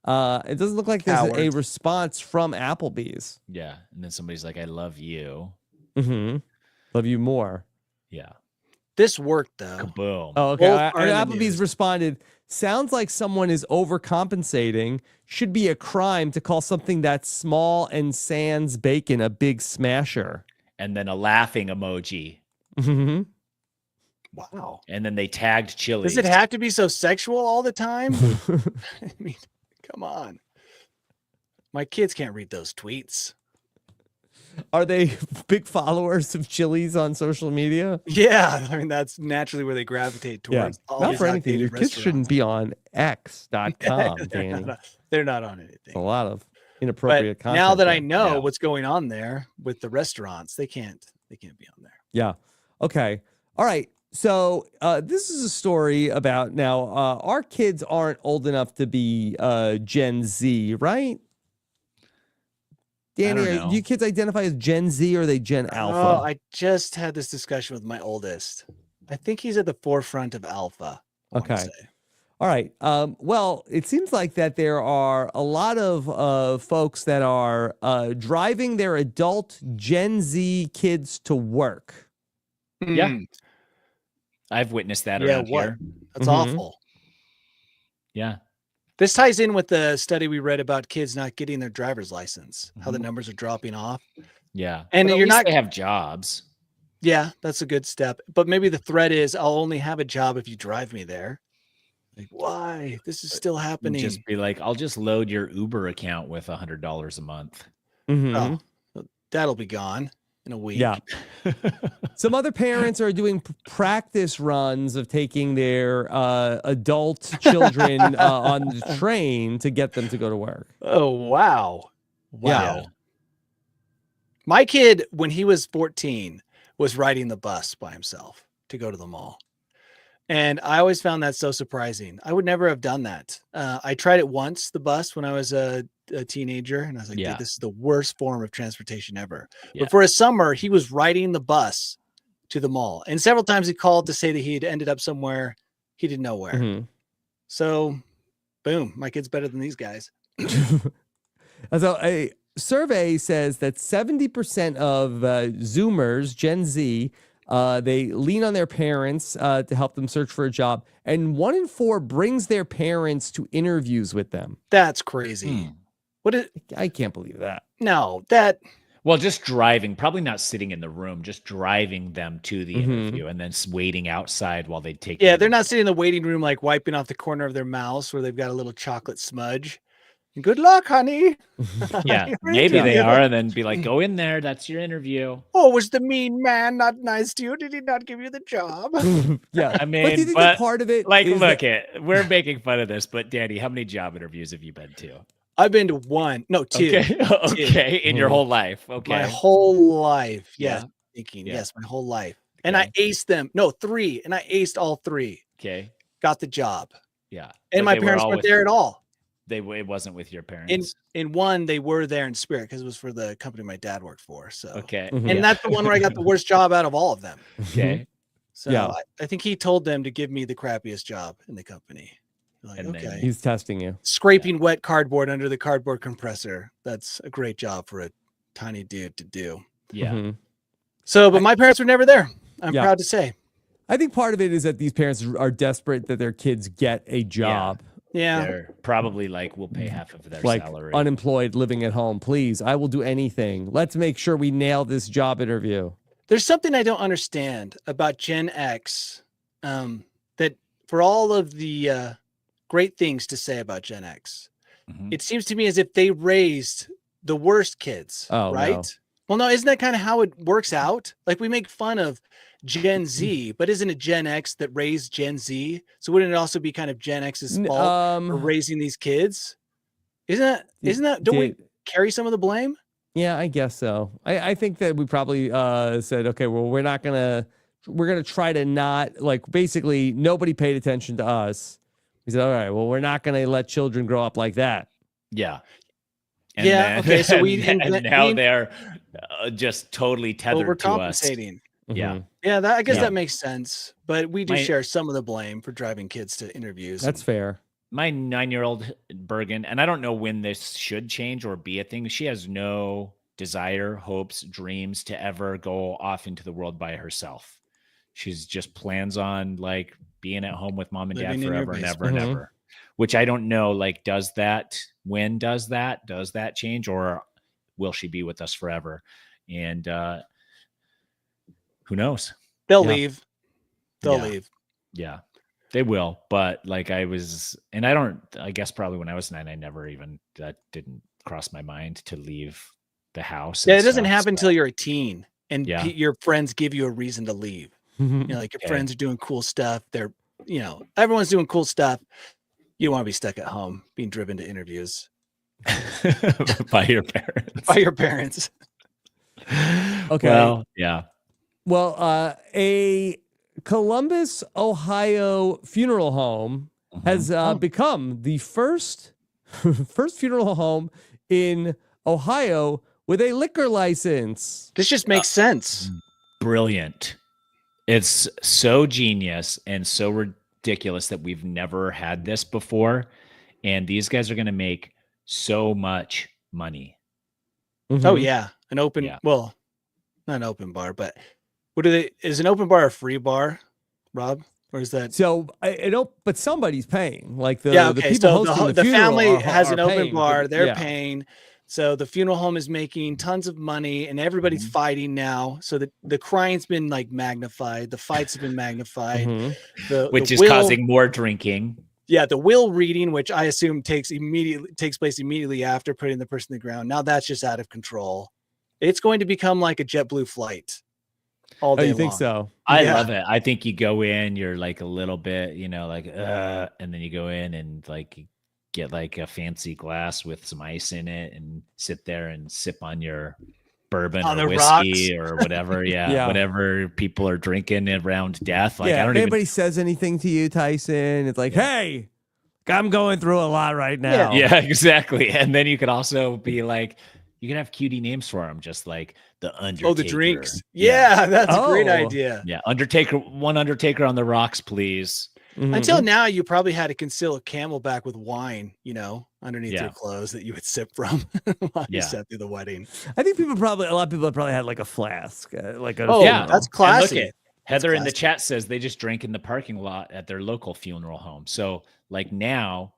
It doesn't look like there's a Cowards. response from Applebee's. Yeah. And then somebody's like, I love you. Love you more. Yeah. This worked though. Kaboom. Oh, okay. Both are in the Applebee's news. responded, "Sounds like someone is overcompensating. Should be a crime to call something that's small and sans bacon a big smasher." And then a laughing emoji. Wow. And then they tagged Chili's. Does it have to be so sexual all the time? I mean, come on. My kids can't read those tweets. Are they big followers of Chili's on social media? Yeah, I mean that's naturally where they gravitate towards. all Not these for anything. Your outdated kids shouldn't restaurants. be on X.com, Danny. They're not on A anything. lot of But inappropriate content. now that I there. know Yeah. what's going on there with the restaurants, they can't be on there. Yeah. Okay. All right. So this is a story about now. Our kids aren't old enough to be Gen Z, right? Danny, don't know. do you kids identify as Gen Z or are they Gen Oh, Alpha? I just had this discussion with my oldest. I think he's at the forefront of Alpha. I wanna Okay. say. All right. Well, it seems like that there are a lot of folks that are driving their adult Gen Z kids to work. Yeah. Hmm, I've witnessed that Yeah, around what? here. That's Mhm. awful. Yeah. This ties in with the study we read about kids not getting their driver's license, how the Mhm. numbers are dropping off. Yeah. And But at you're least not- they have jobs. Yeah, that's a good step. But maybe the threat is I'll only have a job if you drive me there. Like, why? This is still And happening. just be like, I'll just load your Uber account with $100 a month. Mhm. Oh, that'll be gone in a week. Yeah. Some other parents are doing practice runs of taking their adult children on the train to get them to go to work. Oh, wow. Wow. Yeah. My kid, when he was 14, was riding the bus by himself to go to the mall. And I always found that so surprising. I would never have done that. I tried it once, the bus, when I was a teenager. And I was like, Yeah. dude, this is the worst form of transportation ever. Yeah. But for a summer, he was riding the bus to the mall. And several times he called to say that he had ended up somewhere he didn't know where. Mhm. So, boom, my kid's better than these guys. So a survey says that 70% of Zoomers, Gen Z, they lean on their parents to help them search for a job, and 1 in 4 brings their parents to interviews with them. That's crazy. Hmm. What is I can't believe that. no, that Well, just driving, probably not sitting in the room, just driving them to the Mhm. interview and then waiting outside while they take. yeah, the they're not sitting in the waiting room like wiping off the corner of their mouths where they've got a little chocolate smudge. Good luck, honey. Yeah, You're maybe they interviewing. are, and then be like, "Go in there. That's your interview." Oh, was the mean man not nice to you? Did he not give you the job? Yeah. I but do you mean, think but that part of it like, is look, that- we're making fun of this, but Danny, how many job interviews have you been to? I've been to one, no, two. Okay, okay, in your Mhm. whole life. Okay, My whole life. Yes. Yeah. Thinking, Yeah. yes, my whole life. And I Okay. aced them. No, 3. And I aced all 3. okay, Got the job. yeah. And But my they were parents all weren't with there you. at all. It wasn't with your parents. In one, they were there in spirit because it was for the company my dad worked for. So Okay, Mhm. and yeah. that's the one where I got the worst job out of all of them. Okay, So Yeah. I think he told them to give me the crappiest job in the company. Like, And then okay, He's testing you. scraping wet cardboard under the cardboard compressor. That's a great job for a tiny dude to do. Yeah. Mhm. So, but my parents were never there. I'm Yeah. proud to say. I think part of it is that these parents are desperate that their kids get a job. Yeah. They're probably like, we'll pay half of their Like salary. unemployed, living at home. Please, I will do anything. Let's make sure we nail this job interview. There's something I don't understand about Gen X, that for all of the great things to say about Gen X, Mhm. it seems to me as if they raised the worst kids, Oh, right? no. Well, no, isn't that kind of how it works out? Like we make fun of Gen Z, but isn't it Gen X that raised Gen Z? So wouldn't it also be kind of Gen X's fault for raising these kids? Isn't that, don't we carry some of the blame? Yeah, I guess so. I think that we probably said, okay, well, we're gonna try to not, like, basically nobody paid attention to us. We said, all right, well, we're not gonna let children grow up like that. Yeah. Yeah, okay, so now they're just totally tethered we're to us. compensating. Yeah. Mhm. Yeah, I guess Yeah. that makes sense. But we do My- share some of the blame for driving kids to interviews. That's fair. My 9-year-old Bergen, and I don't know when this should change or be a thing. She has no desire, hopes, dreams to ever go off into the world by herself. She's just plans on like being at home with mom and Living dad in your forever and ever basement. and ever. Which I don't know, like, does that change, or will she be with us forever? And who knows? They'll Yeah. leave. They'll Yeah. leave. Yeah, they will. But like I guess probably when I was 9, that didn't cross my mind to leave the house. Yeah, and it doesn't stuff, happen so- until you're a teen and Yeah. your friends give you a reason to leave. You know, like your Okay. friends are doing cool stuff. Everyone's doing cool stuff. You don't want to be stuck at home being driven to interviews by your parents. by your parents. Okay. Well, yeah. Well, a Columbus, Ohio funeral home has become the first funeral home in Ohio with a liquor license. This just makes sense. Brilliant. It's so genius and so ridiculous that we've never had this before. And these guys are going to make so much money. Oh yeah, an open. Yeah. Well, not an open bar, but is an open bar a free bar, Rob? Or is that? So I don't, but somebody's paying. Like the Yeah, the okay. people So hosting the funeral family are- has are an open paying, bar. but- They're yeah. paying. So the funeral home is making tons of money, and everybody's fighting now. So the crying's been like magnified. The fights have been magnified. Mhm. Which the is will- causing more drinking. Yeah, the will reading, which I assume takes place immediately after putting the person in the ground. Now that's just out of control. It's going to become like a JetBlue flight all Oh, day you think long. so? I Yeah. love it. I think you go in, you're like a little bit, like, and then you go in and like get like a fancy glass with some ice in it and sit there and sip on your bourbon On or the whiskey or whatever. Yeah, Yeah. Whatever people are drinking around death. Like, Yeah. I If don't even. anybody says anything to you, Tyson, it's like, hey, I'm going through a lot right now. Yeah, exactly. And then you could also be like, you can have cutie names for them, just like the Undertaker. Oh, the drinks. Yeah, that's a great Oh. idea. Yeah. Undertaker, one Undertaker on the rocks, please. Mhm. Until now, you probably had to conceal a Camelback with wine, underneath Yeah. your clothes that you would sip from while you Yeah. sat through the wedding. I think a lot of people probably had like a flask, like a Oh, Yeah. that's And classy. look at Heather in the classy. chat says they just drank in the parking lot at their local funeral home. So like now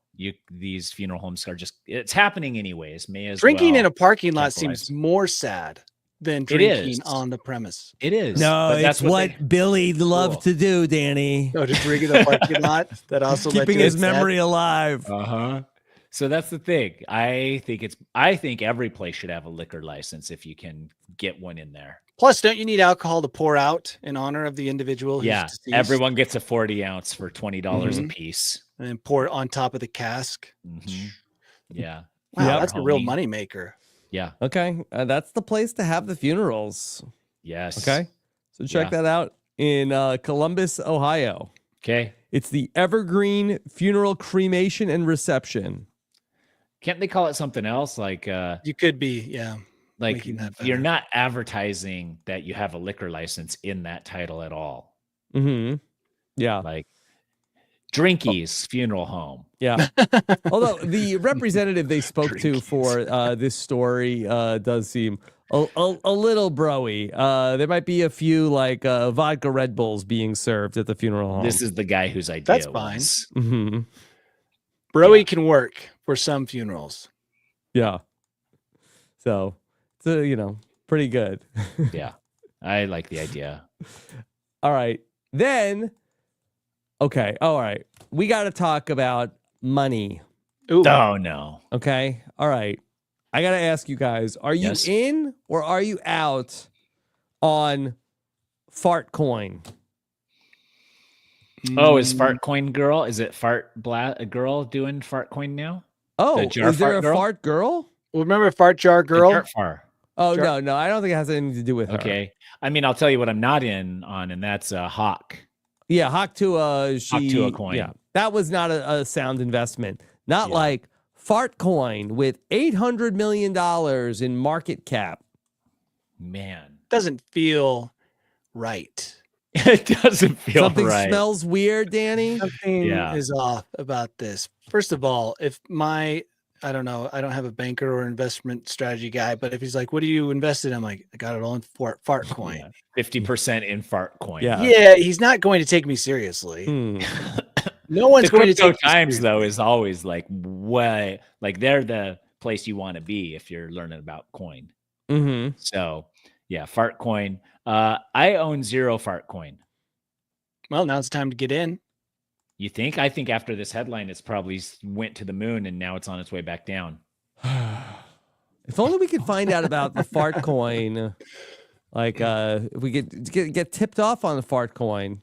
these funeral homes are it's happening anyways. May as Drinking well in a parking lot capitalize. seems more sad than It drinking is. on the premise. It is. No, but it's what Billy loved Cool. to do, Danny. Oh, to drink in the parking lot that also led Keeping to his it sad? memory alive. Uh-huh. So that's the thing. I think every place should have a liquor license if you can get one in there. Plus, don't you need alcohol to pour out in honor of the individual? who's Yeah. deceased? Everyone gets a 40 ounce for $20 Mhm. a piece. And then pour it on top of the cask. Mhm. Yeah. Wow, Yeah, that's a real homie. money maker. Yeah. Okay, that's the place to have the funerals. Yes. Okay, so check Yeah. that out in Columbus, Ohio. Okay. It's the Evergreen Funeral Cremation and Reception. Can't they call it something else? Like You could be, yeah. like making that you're better. not advertising that you have a liquor license in that title at all. Mm-hmm. Yeah. Like Drinky's funeral home. Yeah. Although the representative they spoke to for this story does seem a little broy. There might be a few like vodka Red Bulls being served at the funeral home. This is the guy whose idea That's it fine. was. Mm-hmm. Broy can work for some funerals. Yeah. So, pretty good. Yeah. I like the idea. All right. Then, okay. All right. We got to talk about money. Ooh. Oh, no. Okay. All right. I got to ask you guys, are you Yes. in or are you out on fart coin? Oh, is Fart Coin Girl? Is it a girl doing Fart Coin now? Oh, The jar is there fart a girl? fart girl? Well, remember Fart Jar Girl? Jar far. Oh, Jar- no. I don't think it has anything to do with her. Okay. I mean, I'll tell you what I'm not in on, and that's Hawk. Yeah, Hawk-Tuah, Hawk-Tuah coin. Yeah, that was not a sound investment. Not Yeah. like Fart Coin with $800 million in market cap. Man. Doesn't feel right. It doesn't feel Something right. smells weird, Danny. Something Yeah. is off about this. First of all, if I don't know, I don't have a banker or investment strategy guy, but if he's like, what do you invest in? I'm like, I got it all in fart coin. Yeah. 50% in Fart Coin. Yeah. Yeah, he's not going to take me seriously. Hmm. No one's The going to crypto take me times, seriously. though, is always like, what? Like, they're the place you want to be if you're learning about coin. Mm-hmm. So, yeah, Fart Coin. I own 0 Fart Coin. Well, now it's time to get in. You think? I think after this headline, it's probably went to the moon and now it's on its way back down. If only we could find out about the fart coin. Like, if we could get tipped off on the fart coin.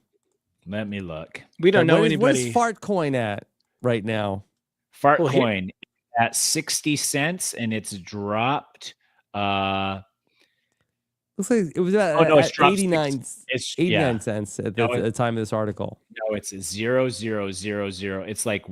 Let me look. We don't know What anybody. is fart coin at right now? Fart Well, here- Coin at 60 cents and it's dropped. Looks like it was about Oh, no, it's at dropped 89, It's 89 cents at No, the time of this article. No, it's 0.0000. It's like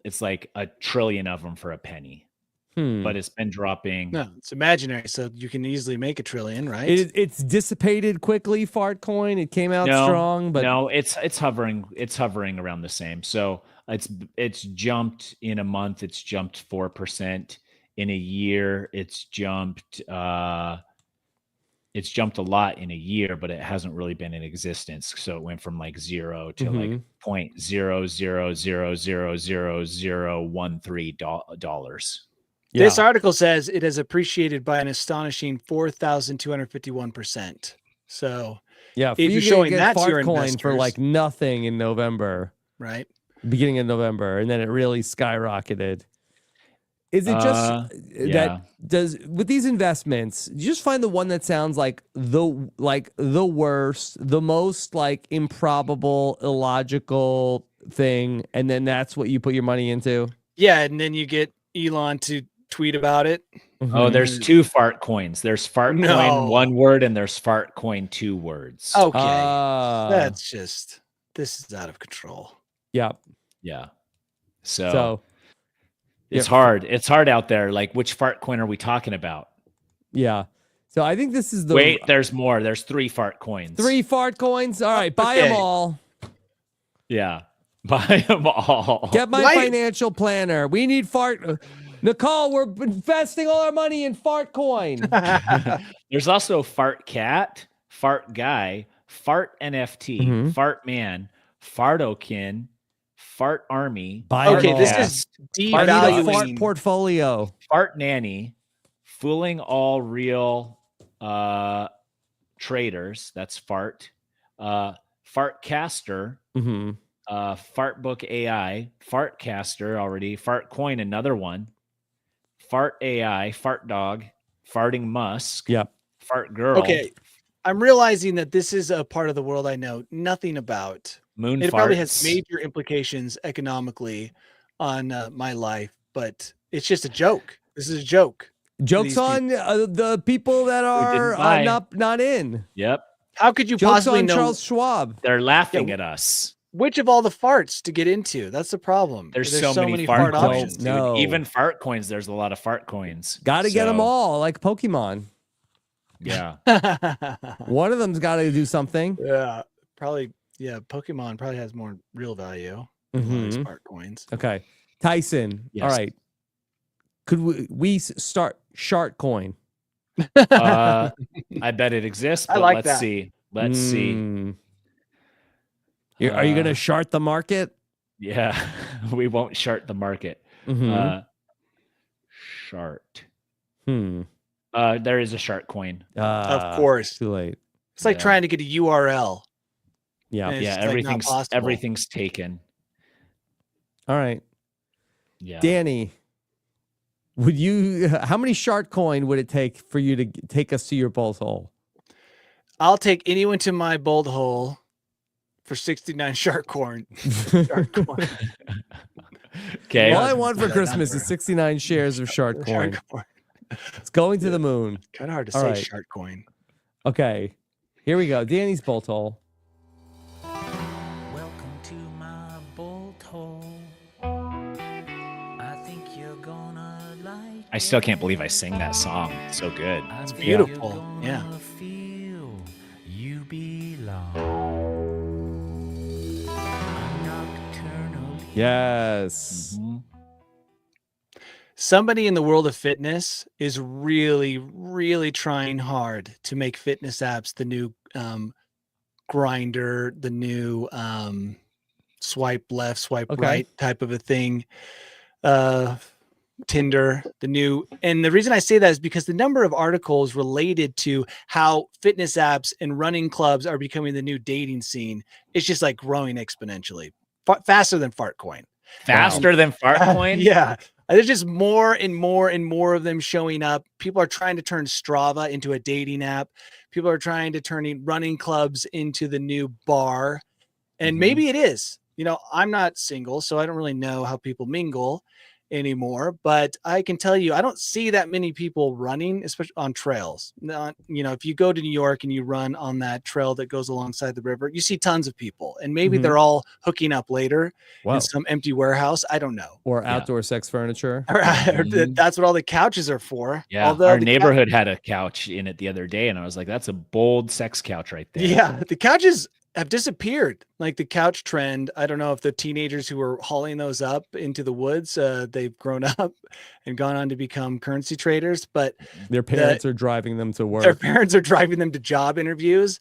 it's like a trillion of them for a penny, but it's been dropping. No, it's imaginary, so you can easily make a trillion, right? It's dissipated quickly. Fart coin. It came out strong, but no, it's hovering. It's hovering around the same. So it's jumped in a month. It's jumped 4% in a year. It's jumped a lot in a year, but it hasn't really been in existence. So it went from like 0 to like $0.00000013. This article says it has appreciated by an astonishing 4,251%. So, yeah, if you you're can showing get that to fart your coin for investors- like nothing in November, right? beginning of November, and then it really skyrocketed. Is it just yeah. that does with these investments? You just find the one that sounds like the worst, the most like improbable, illogical thing, and then that's what you put your money into. Yeah, and then you get Elon to tweet about it. Oh, there's 2 Fart Coins. There's Fart No. Coin 1 word and there's Fart Coin 2 words. Okay, this is out of control. Yeah. Yeah. So It's hard. It's hard out there. Like, which Fart Coin are we talking about? yeah. So I think this is the Wait, there's more. There's 3 Fart Coins. 3 fart coins. All right, buy them Okay. all. Yeah. Buy them all. Get my Right. financial planner. We need fart. Nicole, we're investing all our money in fart coin. There's also Fart Cat, Fart Guy, Fart NFT, Fart Man, Fartokin, Fart Army, Buy them Okay, all. this Fart is I need a fart devaluing. portfolio. Fart Nanny, Fooling All Real Traders. That's Fart. Fartcaster, Mm-hmm. Fartbook AI, Fartcaster already, Fart Coin, another one, Fart AI, Fart Dog, Farting Musk, Yep. Fart Girl, Okay, I'm realizing that this is a part of the world I know nothing about. Moon It Farts. probably has major implications economically on my life, but it's just a joke. This is a joke. Jokes These on the people that are buy. not in. Yep. How could you Jokes possibly on know Charles Schwab. They're laughing at us. which of all the farts to get into? That's the problem. There's so many fart fart coins, options. dude. No. Even fart coins, there's a lot of fart coins. Got to get them So, all, like Pokemon. Yeah. One of them's got to do something. Yeah, probably Yeah, Pokemon probably has more real value than a lot of these smart coins. Okay. Tyson. Yes. All right. Could we start Shark Coin? I bet it exists, I but like let's that. see. Let's see. Are you going to shart the market? Yeah, we won't shart the market. Shart. There is a shark coin. Of course. Too late. It's like trying to get a URL. Yeah. and it's Yeah, just, like, not possible. everything's taken. All right. Yeah. Danny, how many Shark Coin would it take for you to take us to your bolt hole? I'll take anyone to my bolt hole for 69 shark coin. Okay. All I want for Christmas is 69 shares of Shark Coin. It's going to the moon. Kind of hard to All say right. shark coin. Okay. Here we go. Danny's bolt hole. Welcome to my bolt hole. I think you're gonna like I still can't believe I sang that song. It's so good. It's beautiful. Yeah. Feel you belong. Nocturnal. Yes. Somebody in the world of fitness is really, really trying hard to make fitness apps the new grinder, the new swipe left, swipe right type of a thing. Tinder, the new, and the reason I say that is because the number of articles related to how fitness apps and running clubs are becoming the new dating scene is just like growing exponentially, faster than Fartcoin. Faster than Fartcoin? Yeah. There's just more and more and more of them showing up. People are trying to turn Strava into a dating app. People are trying to turn running clubs into the new bar. And maybe it is. You know, I'm not single, so I don't really know how people mingle anymore, but I can tell you, I don't see that many people running, especially on trails. Not, you know, if you go to New York and you run on that trail that goes alongside the river, you see tons of people, and maybe they're all hooking up later in some empty warehouse. I don't know. Or outdoor sex furniture. That's what all the couches are for. Yeah. Although our neighborhood had a couch in it the other day, and I was like, that's a bold sex couch right there. Yeah. The couches have disappeared. Like the couch trend. I don't know if the teenagers who were hauling those up into the woods, they've grown up and gone on to become currency traders, but their parents are driving them to work. Their parents are driving them to job interviews.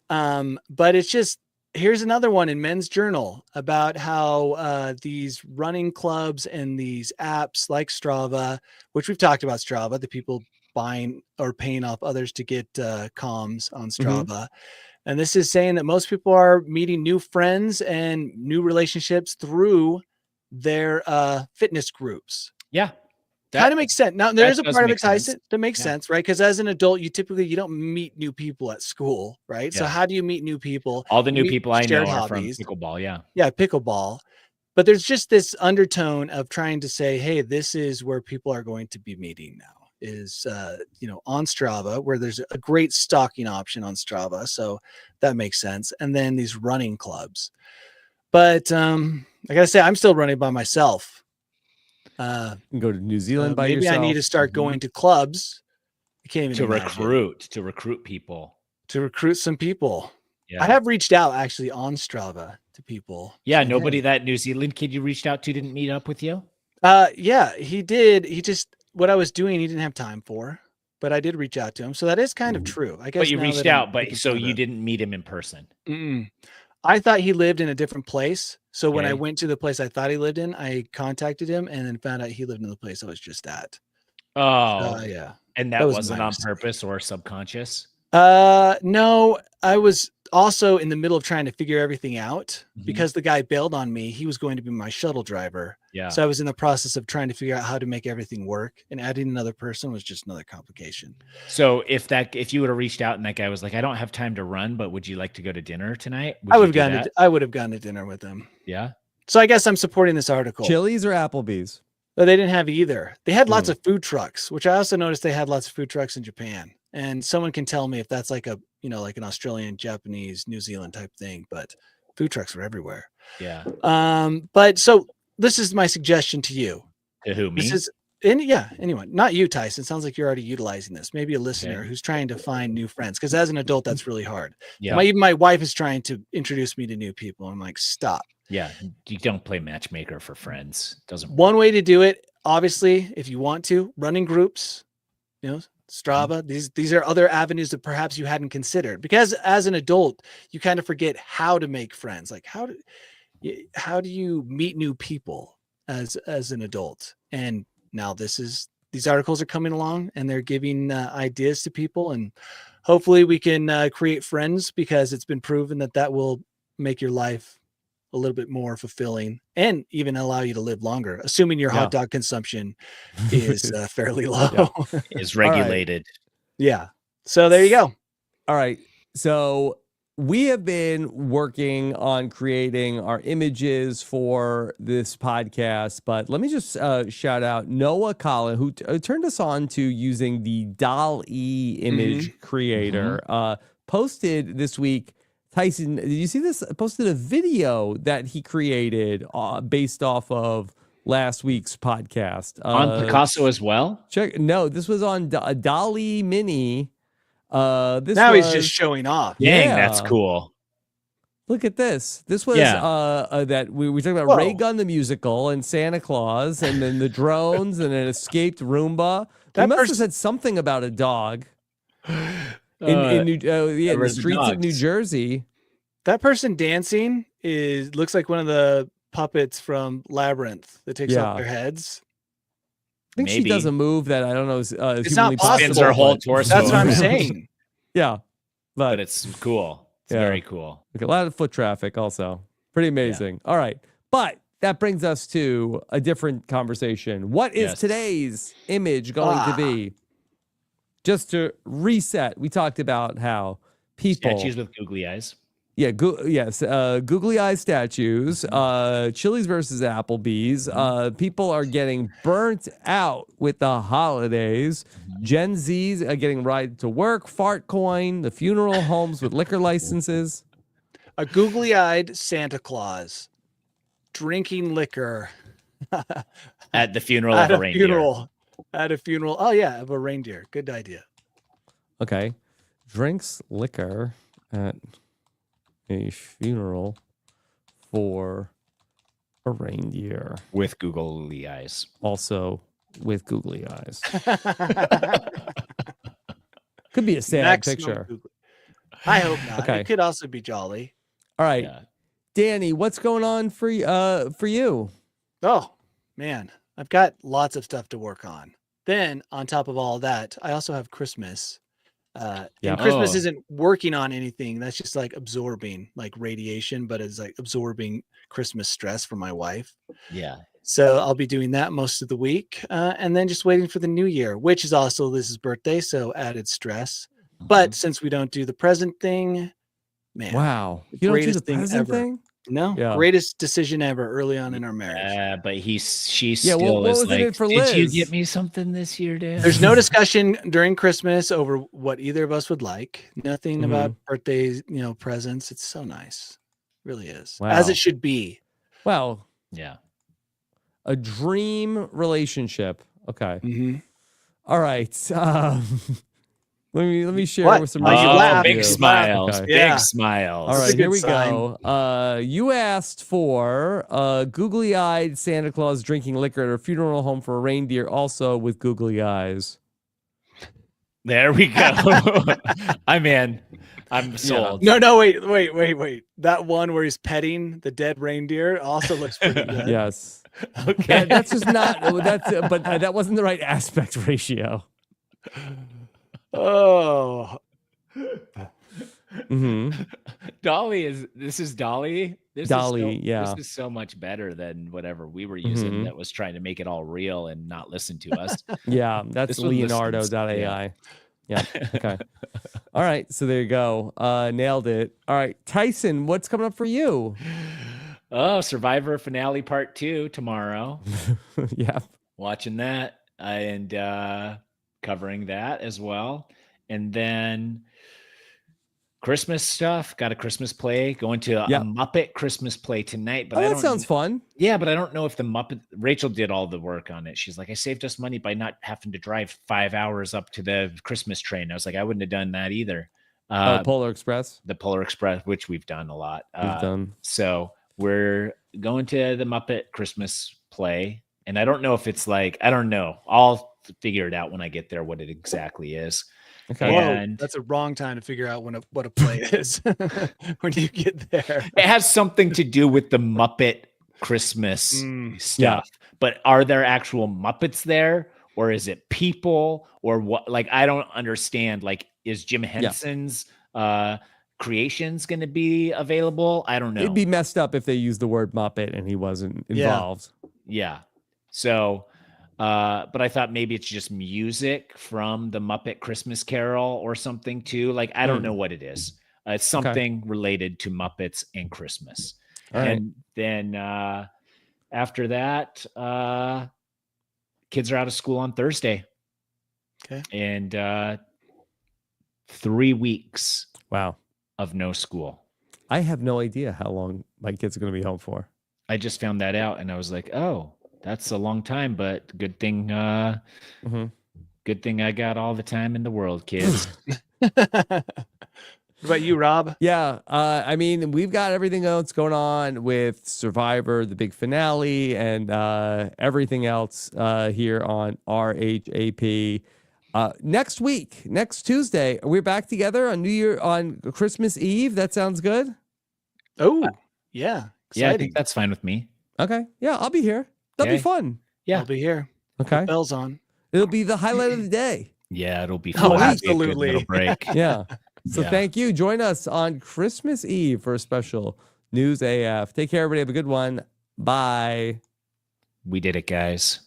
But it's just, here's another one in Men's Journal about how these running clubs and these apps like Strava, which we've talked about Strava, the people buying or paying off others to get comms on Strava. And this is saying that most people are meeting new friends and new relationships through their fitness groups. Yeah. Kind of makes sense. Now there's a part of it, Tyson, sense. that makes sense, right? Because as an adult, you don't meet new people at school, right? So how do you meet new people? All the new people I know are hobbies. from pickleball. Yeah. Yeah, pickleball. But there's just this undertone of trying to say, hey, this is where people are going to be meeting now. Is on Strava, where there's a great stalking option on Strava, so that makes sense. And then these running clubs, but I gotta say, I'm still running by myself. You can go to New Zealand by maybe yourself. I need to start going to clubs. I can't even to recruit people, to recruit some people. Yeah. I have reached out actually on Strava to people. Yeah, nobody that New Zealand kid you reached out to didn't meet up with you. Yeah, he did. He just, what I was doing, he didn't have time for, but I did reach out to him. So that is kind of true. I guess. But you reached out, but so you didn't meet him in person. I thought he lived in a different place. So when I went to the place I thought he lived in, I contacted him and then found out he lived in the place I was just at. Oh, yeah. And that wasn't on purpose or subconscious? No, I was also in the middle of trying to figure everything out because the guy bailed on me. He was going to be my shuttle driver. Yeah. So I was in the process of trying to figure out how to make everything work, and adding another person was just another complication. So if you would have reached out and that guy was like, I don't have time to run, but would you like to go to dinner tonight? I would have gone to dinner with him. Yeah. So I guess I'm supporting this article. Chili's or Applebee's? No, they didn't have either. They had lots of food trucks, which I also noticed they had lots of food trucks in Japan. And someone can tell me if that's like a, like an Australian, Japanese, New Zealand type thing, but food trucks were everywhere. Yeah. But so this is my suggestion to you. To who, me? This is anyone, not you, Tyson. Sounds like you're already utilizing this. Maybe a listener Okay. who's trying to find new friends. Because as an adult, that's really hard. Yeah. Even my wife is trying to introduce me to new people. I'm like, stop. Yeah. You don't play matchmaker for friends. Doesn't work. One way to do it, obviously, if you want to, running groups, Strava. These are other avenues that perhaps you hadn't considered. Because as an adult, you kind of forget how to make friends. Like how do you meet new people as an adult? And now these articles are coming along and they're giving ideas to people, and hopefully we can create friends, because it's been proven that will make your life a little bit more fulfilling and even allow you to live longer, assuming your hot dog consumption is fairly low. Is regulated. Yeah. So there you go. All right. So we have been working on creating our images for this podcast, but let me just shout out Noah Collin, who turned us on to using the DALL-E image creator. Posted this week. Tyson, did you see this? Posted a video that he created based off of last week's podcast. On Picasso as well? No, this was on DALL-E Mini. He's just showing off. Dang, that's cool. Look at this. This was that we were talking about Ray Gun the musical and Santa Claus, and then the drones and an escaped Roomba. We must have said something about a dog. In the streets of New Jersey. That person dancing looks like one of the puppets from Labyrinth that takes off their heads. I think she does a move that I don't know. It's not possible. Spins her whole torso. That's what I'm saying. Yeah, but it's cool. It's very cool. Like a lot of foot traffic, also pretty amazing. All right, but that brings us to a different conversation. What is today's image going to be? Just to reset, we talked about how people statues with googly eyes. Yeah, googly eye statues, Chili's versus Applebee's. People are getting burnt out with the holidays. Gen Z's are getting ride to work, fart coin, the funeral homes with liquor licenses. A googly-eyed Santa Claus drinking liquor at the funeral of a reindeer. At a funeral. Oh, yeah, of a reindeer. Good idea. Okay. Drinks liquor at a funeral for a reindeer. With googly eyes. Also with googly eyes. Could be a sad picture. I hope not. Okay. It could also be jolly. All right. Yeah. Danny, what's going on for you? Oh, man. I've got lots of stuff to work on. Then, on top of all that, I also have Christmas. And Christmas isn't working on anything. That's just like absorbing like radiation, but it's like absorbing Christmas stress for my wife. Yeah. So I'll be doing that most of the week. And then just waiting for the new year, which is also Liz's birthday. So added stress. But since we don't do the present thing, man. Wow. You don't do the present thing? No, greatest decision ever early on in our marriage. But she still what is was like, in it for Liz? Did you get me something this year, Dan? There's no discussion during Christmas over what either of us would like. Nothing about birthdays, presents. It's so nice. It really is. Wow. As it should be. Well, yeah. A dream relationship. Okay. Mm-hmm. All right. Let me share with some big smiles. Okay. Big smiles. All right, here we go. You asked for googly-eyed Santa Claus drinking liquor at a funeral home for a reindeer, also with googly eyes. There we go. I'm in. I'm sold. Yeah. No, wait. That one where he's petting the dead reindeer also looks pretty good. Yes. Okay. That's just not. But that wasn't the right aspect ratio. Oh. Dolly this is Dolly. This is so much better than whatever we were using that was trying to make it all real and not listen to us. Yeah, that's Leonardo.ai. Yeah. Okay. All right. So there you go. Nailed it. All right. Tyson, what's coming up for you? Oh, Survivor finale part 2 tomorrow. Yeah. Watching that and covering that as well. And then Christmas stuff. Got a Christmas play. Going to a Yep. Muppet Christmas play tonight. But Oh, I that don't sounds fun. Yeah, but I don't know if the Muppet. Rachel did all the work on it. She's like, I saved us money by not having to drive 5 hours up to the Christmas train. I was like, I wouldn't have done that either. Polar Express. The Polar Express, which we've done a lot. We've done. So we're going to the Muppet Christmas play. And I don't know if it's like, I don't know. I'll figure it out when I get there, what it exactly is. Okay. Whoa, And that's a wrong time to figure out what a play is when you get there. it has something to do with the Muppet Christmas stuff. But are there actual Muppets there? Or is it people? Or what? Like, I don't understand. Like, is Jim Henson's creations going to be available? I don't know. It'd be messed up if they used the word Muppet and he wasn't involved. Yeah. So, but I thought maybe it's just music from the Muppet Christmas Carol or something too. Like, I don't know what it is. It's something related to Muppets and Christmas. All right. And then after that, kids are out of school on Thursday. Okay. And 3 weeks Wow. of no school. I have no idea how long my kids are going to be home for. I just found that out and I was like, oh, that's a long time, but good thing good thing I got all the time in the world, kids. What about you, Rob? Yeah. I mean, we've got everything else going on with Survivor, the big finale, and everything else here on RHAP. Next week, next Tuesday, we're back together on Christmas Eve. That sounds good. Oh, yeah. Yeah, I Exciting. think that's fine with me. Okay. Yeah, I'll be here. That'll be Okay. fun. Yeah. I'll be here. Okay. Bells on. It'll be the highlight of the day. Yeah, it'll be Oh, fun. It'll be a good absolutely. little break. Yeah. So Yeah. thank you. Join us on Christmas Eve for a special News AF. Take care, everybody. Have a good one. Bye. We did it, guys.